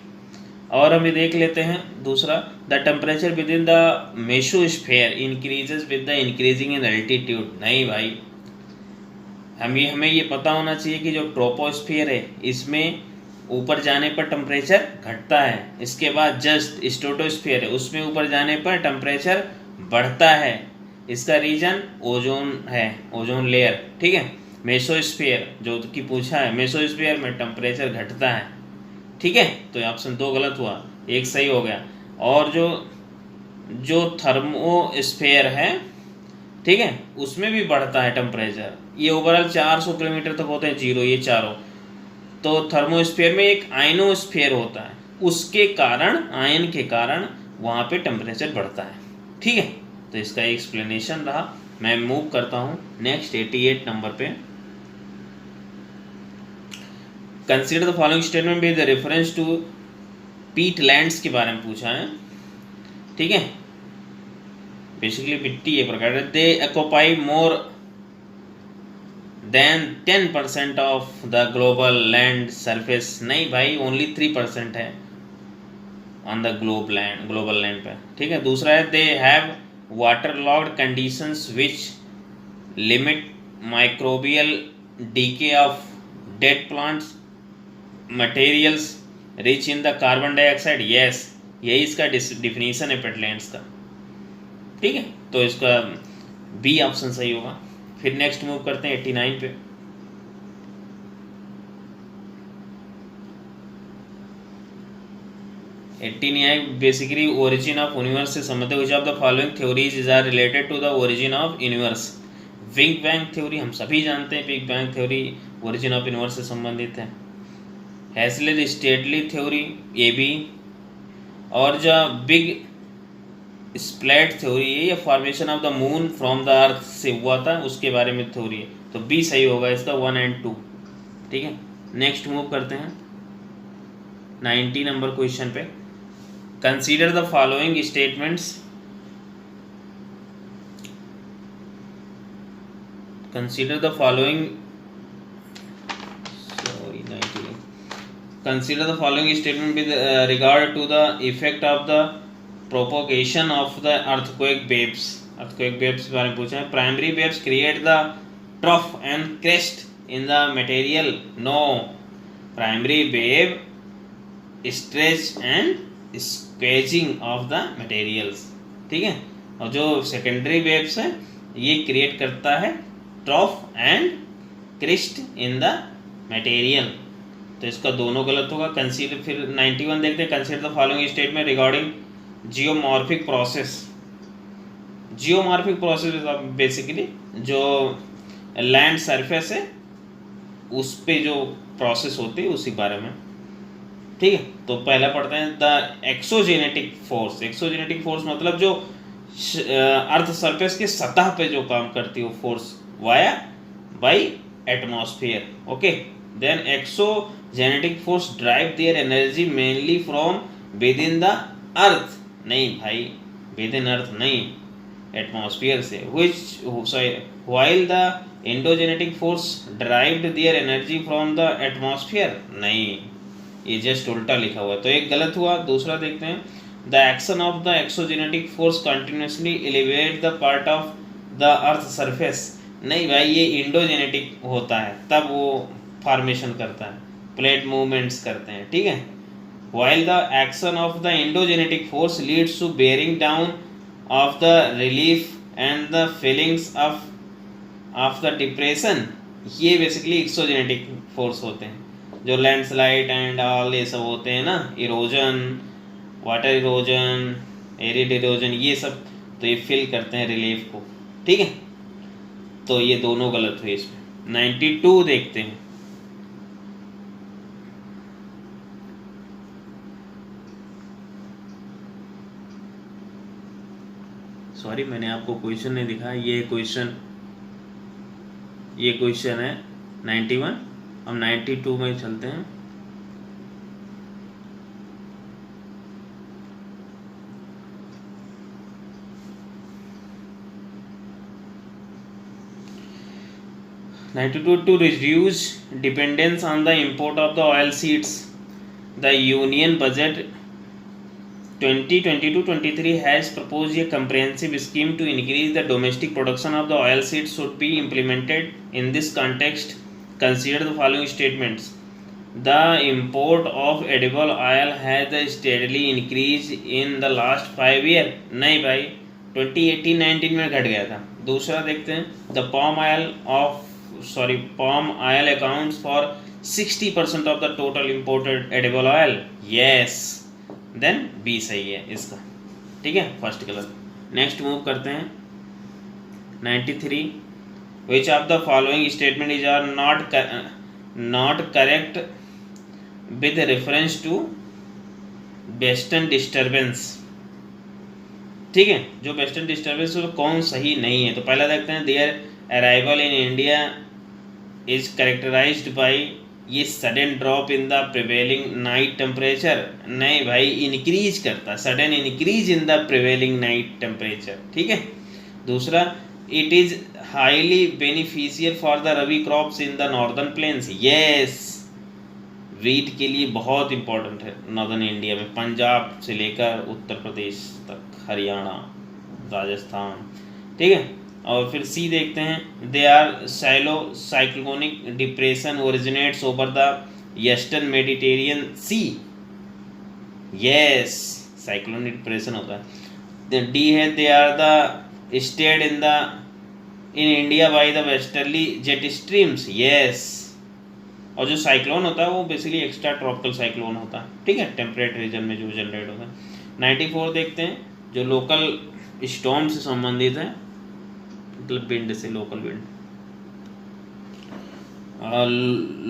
और हम ये देख लेते हैं दूसरा, the temperature with in the mesosphere increases with the increasing in altitude. नहीं भाई, हमें ये पता होना चाहिए कि जो ट्रोपोस्फियर है इसमें ऊपर जाने पर टेम्परेचर घटता है, इसके बाद जस्ट स्ट्रेटोस्फियर है उसमें ऊपर जाने पर टेम्परेचर बढ़ता है। इसका रीजन ओजोन है, ओजोन लेयर, ठीक है। मेसोस्फियर जो कि पूछा है, मेसोस्फियर में टेम्परेचर घटता है, ठीक है। तो ऑप्शन 2 गलत हुआ, एक सही हो गया। और जो जो थर्मोस्फेयर है, ठीक है, उसमें भी बढ़ता है टेम्परेचर। ये ओवरऑल 400 किलोमीटर तक होते हैं जीरो, ये चारों। तो थर्मोस्फेयर में एक आयनोस्फेयर होता है, उसके कारण, आयन के कारण वहाँ पे टेम्परेचर बढ़ता है, ठीक है। तो इसका एक्सप्लेनेशन रहा। मैं मूव करता हूँ नेक्स्ट 88 नंबर पे। Consider the following statement with reference to peat lands के बारे में पूछा है, ठीक है। बेसिकली मिट्टी एक प्रकार दे occupy more than 10% of the global land surface. नहीं भाई, ओनली 3% है ऑन द ग्लोबल लैंड पे, ठीक है। दूसरा है they have water locked conditions which limit microbial DK of dead plants materials rich in the carbon dioxide. Yes, यही इसका डिफिनीशन है पेटलैंड्स का, ठीक है। तो इसका बी ऑप्शन सही होगा। फिर नेक्स्ट मूव करते हैं 89 पे। बेसिकली ओरिजिन ऑफ यूनिवर्स से संबंधित which of the following theories are related to the origin of universe. Big bang theory हम सभी जानते हैं, big bang theory origin of universe से संबंधित है। हैसले स्टेटली थ्योरी, ये भी। और जो बिग स्प्लैट थ्योरी है, ये formation of the moon from the earth से हुआ था, उसके बारे में थ्योरी है। तो बी सही होगा इसका 1 और 2, ठीक है। नेक्स्ट मूव करते हैं 90 नंबर क्वेश्चन पे। Consider the following statements, consider the following, consider the following statement with regard to the effect of the propagation of the earthquake waves। earthquake waves के बारे में पूछा है। primary waves create the trough and crest in the material। no, primary wave stretch and squeezing of the materials, ठीक है। और जो secondary waves है ये create करता है trough and crest in the material। तो इसका दोनों गलत होगा। कंसीडर, फिर 91 देखते हैं। Consider the following statement regarding geomorphic process. Geomorphic process basically जो लैंड सरफेस है उस पे जो प्रोसेस होती है उसी बारे में, ठीक है। तो पहला पढ़ते हैं the exogenetic force. Exogenetic force मतलब जो अर्थ सरफेस के सतह पे जो काम करती है वो force via by atmosphere, okay. Then exogenetic force drive their energy mainly from within the earth. नहीं भाई, विद इन अर्थ नहीं, एटमॉस्फेयर से। Which while the endogenetic force drived their energy from the atmosphere. नहीं, ये just उल्टा लिखा हुआ है, तो एक गलत हुआ। दूसरा देखते हैं the action of the exogenetic force continuously elevate the part of the earth surface. नहीं भाई, ये इंडोजेनेटिक होता है, तब वो फॉर्मेशन करता है, प्लेट मूवमेंट्स करते हैं, ठीक है। while the action of the endogenetic force leads to bearing down of the relief and the feelings of the depression। ये बेसिकली एक्सोजेनेटिक फोर्स होते हैं, जो लैंडस्लाइड एंड ऑल ये सब होते हैं ना, erosion, water erosion, arid erosion, ये सब तो ये फिल करते हैं रिलीफ को, ठीक है। तो ये दोनों गलत हुए इसमें। 92 देखते हैं। सॉरी, मैंने आपको क्वेश्चन नहीं दिखाया। ये क्वेश्चन है 91। अब 92 में चलते हैं। to reduce dependence on the import of the oil seeds, the union budget 2022-23 has proposed a comprehensive scheme to increase the domestic production of the oil seeds should be implemented. In this context, consider the following statements. The import of edible oil has steadily increased in the last 5 years. नहीं भाई, 2018-19 में घट गया था. दूसरा देखते हैं, the palm oil accounts for 60% of the total imported edible oil. Yes. Then B सही है इसका. ठीक है, फर्स्ट गलत. नेक्स्ट मूव करते हैं 93. Which of the following statement is are not correct with reference to western disturbance. ठीक है, जो वेस्टर्न डिस्टर्बेंस है कौन सही नहीं है. तो पहला देखते हैं, their arrival in India is characterized by, ये sudden drop in the prevailing night temperature. नहीं भाई, इंक्रीज करता, sudden increase in the prevailing night temperature. ठीक है. दूसरा, it is highly beneficial for the rabi crops in the northern plains. Yes, wheat के लिए बहुत इंपॉर्टेंट है नॉर्दर्न इंडिया में, पंजाब से लेकर उत्तर प्रदेश तक, हरियाणा, राजस्थान. ठीक है. और फिर सी देखते हैं, they are shallow cyclonic depression originates over the eastern Mediterranean Sea. Yes, cyclonic depression होता है. डी है, they are the steered in India by the westerly jet streams. Yes. और जो साइक्लोन होता है वो बेसिकली एक्स्ट्रा ट्रॉपिकल साइक्लोन होता है. ठीक है, टेम्परेट रीजन में जो जनरेट होता है. 94 देखते हैं, जो लोकल स्टॉर्म से संबंधित है, मतलब विंड से, local wind.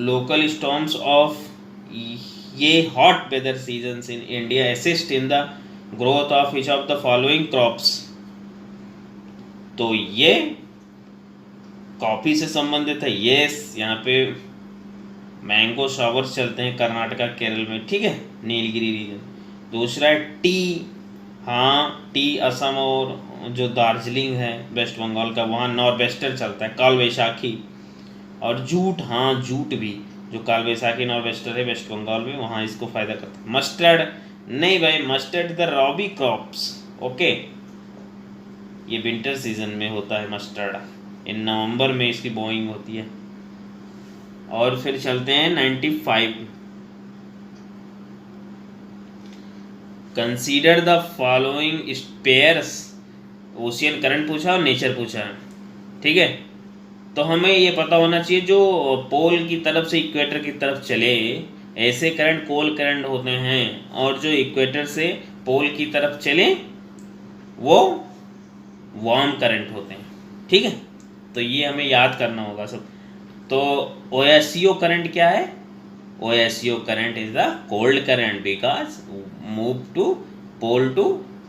Local storms of ये hot weather seasons in India assist in the growth of which of the following crops. तो ये कॉफी से संबंधित है. यस, यहाँ पे मैंगो शावर्स चलते हैं कर्नाटका, केरल में. ठीक है, नीलगिरी रीजन. दूसरा है टी. हाँ, टी असम और जो दार्जिलिंग है वेस्ट बंगाल का, वहाँ नॉर्थ वेस्टर चलता है, काल वैशाखी. और जूट, हाँ जूट भी, जो काल वैशाखी नॉर्थ वेस्टर है वेस्ट बंगाल में, वहाँ इसको फ़ायदा करता है. मस्टर्ड, नहीं भाई, mustard the Robbie crops. Okay, ये विंटर सीजन में होता है मस्टर्ड, इन नवंबर में इसकी बोइंग होती है. और फिर चलते हैं 95. Consider the following pairs. Ocean current पूछा और नेचर पूछा है. ठीक है, तो हमें ये पता होना चाहिए, जो पोल की तरफ से इक्वेटर की तरफ चले ऐसे करंट कोल करंट होते हैं, और जो इक्वेटर से पोल की तरफ चले वो वार्म करंट होते हैं. ठीक है, तो ये हमें याद करना होगा सब. तो ओएससीओ करंट क्या है? Oyashio current is the cold current because move to pole to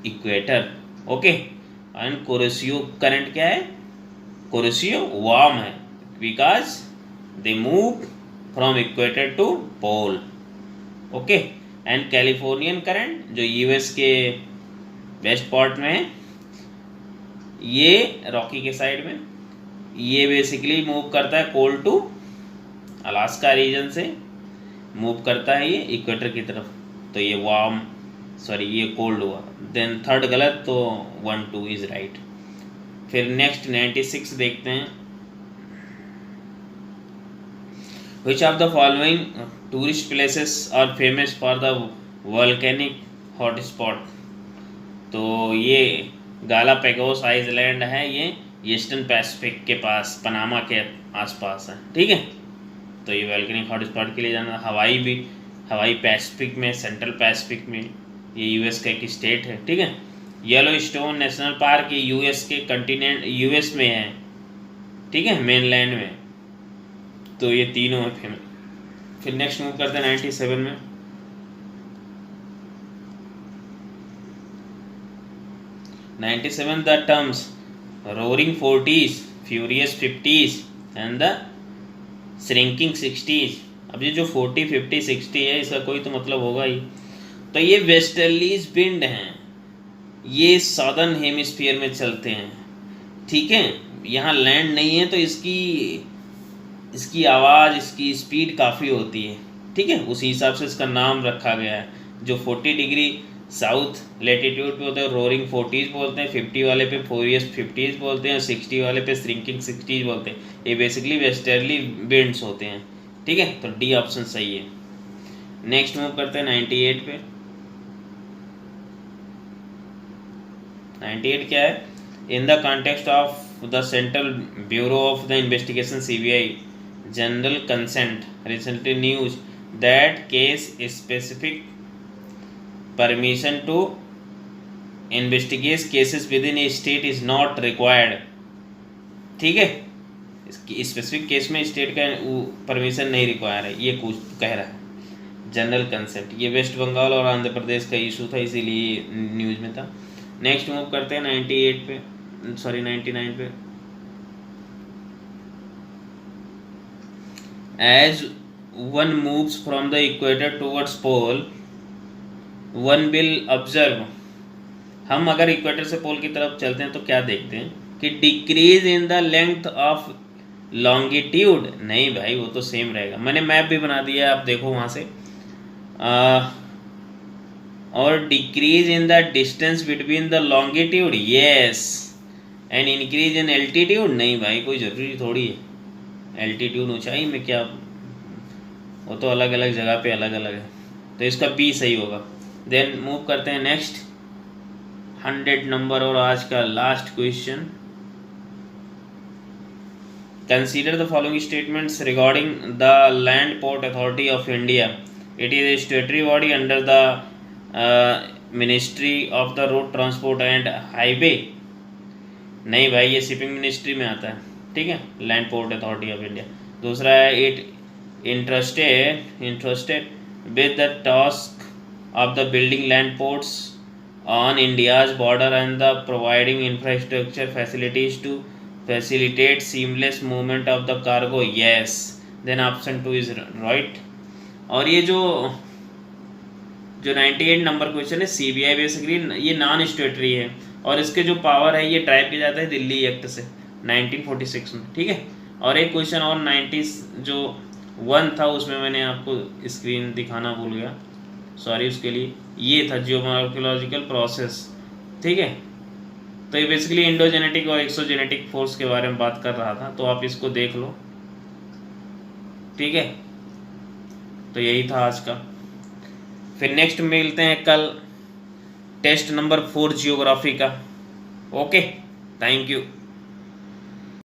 equator. Okay. And Kuroshio current क्या है? कुरोसियो वार्म है because they move from equator to pole. Okay. And Californian current जो यूएस के west part में है, ये Rocky के side में, ये बेसिकली मूव करता है कोल्ड टू अलास्का रीजन से मूव करता है ये इक्वेटर की तरफ. तो ये वार्म, सॉरी ये कोल्ड हुआ. देन थर्ड गलत, तो 1 2 इज राइट. फिर नेक्स्ट 96 देखते हैं. Which of the following tourist places are famous for the volcanic hotspot. तो ये गालापेगोस आइलैंड है, ये ईस्टर्न पैसिफिक के पास, पनामा के आसपास है. ठीक है, तो ये वोल्केनिक हॉटस्पॉट के लिए जाना. हवाई पैसिफिक में, सेंट्रल पैसिफिक में, ये यूएस का एक स्टेट है. ठीक है. येलो स्टोन नेशनल पार्क ये यूएस के कंटिनेंट, यूएस में है. ठीक है, मेनलैंड में. तो ये तीनों है फेमस. फिर नेक्स्ट मूव करते हैं 97 में. The terms roaring 40s, furious 50s and the shrinking 60s. अब ये जो 40, 50, 60 है, इसका कोई तो मतलब होगा ही. तो ये वेस्टर्लीज विंड हैं, ये सदर्न हेमिस्फीयर में चलते हैं. ठीक है, यहाँ लैंड नहीं है, तो इसकी आवाज़, इसकी स्पीड काफ़ी होती है. ठीक है, उसी हिसाब से इसका नाम रखा गया है. जो 40 डिग्री साउथ लेटीट्यूड पे होते हैं रोरिंग 40s बोलते हैं, 50 वाले पे फ्यूरियस 50s बोलते हैं, 60 वाले पे श्रिंकिंग 60s बोलते हैं। ये बेसिकली वेस्टर्ली विंड्स होते हैं, ठीक है। तो डी ऑप्शन सही है। नेक्स्ट मूव करते हैं 98 पे। 98 क्या है? In the context of the Central Bureau of the Investigation CBI general consent recently news that case specific permission to investigate cases within a state is not required, ठीक है। Specific case में state का permission नहीं require है, ये कुछ कह रहा है जनरल कंसेंट। ये वेस्ट बंगाल और आंध्र प्रदेश का इशू था, इसीलिए न्यूज़ में था। नेक्स्ट मूव करते हैं 98 पे, सॉरी 99 पे। As one moves from the equator towards pole one will observe. हम अगर इक्वेटर से पोल की तरफ चलते हैं तो क्या देखते हैं कि decrease in the length of longitude. नहीं भाई, वो तो सेम रहेगा। मैंने मैप भी बना दिया है, आप देखो वहाँ से। और decrease in the distance between the longitude, yes. And increase in altitude, नहीं भाई, कोई ज़रूरी थोड़ी है। एल्टीट्यूड ऊंचाई में क्या, वो तो अलग अलग जगह पे अलग अलग है। तो इसका बी सही होगा। देन मूव करते हैं नेक्स्ट 100 नंबर और आज का last question. Consider the following statements regarding the land port authority of India. It is a स्टेटरी body under the ministry of the road transport and highway. नहीं भाई, ये शिपिंग मिनिस्ट्री में आता है, ठीक है। Land port authority of India. दूसरा है it interested with the task of the building land ports on India's border and the providing infrastructure facilities to facilitate seamless movement of the cargo, yes. Then option 2 is right। और ये जो 98 number question है CBI basically ये non स्टेटरी है, और इसके जो power है ये ड्राइव किया जाता है दिल्ली एक्ट से 1946 में, ठीक है। और एक क्वेश्चन और 90 जो 1 था उसमें मैंने आपको स्क्रीन दिखाना भूल गया, सॉरी उसके लिए। ये था जियोमॉर्फोलॉजिकल प्रोसेस, ठीक है। तो ये बेसिकली इंडोजेनेटिक और एक्सोजेनेटिक फोर्स के बारे में बात कर रहा था, तो आप इसको देख लो, ठीक है। तो यही था आज का। फिर नेक्स्ट मिलते हैं कल टेस्ट नंबर 4 जियोग्राफी का। Okay, thank you.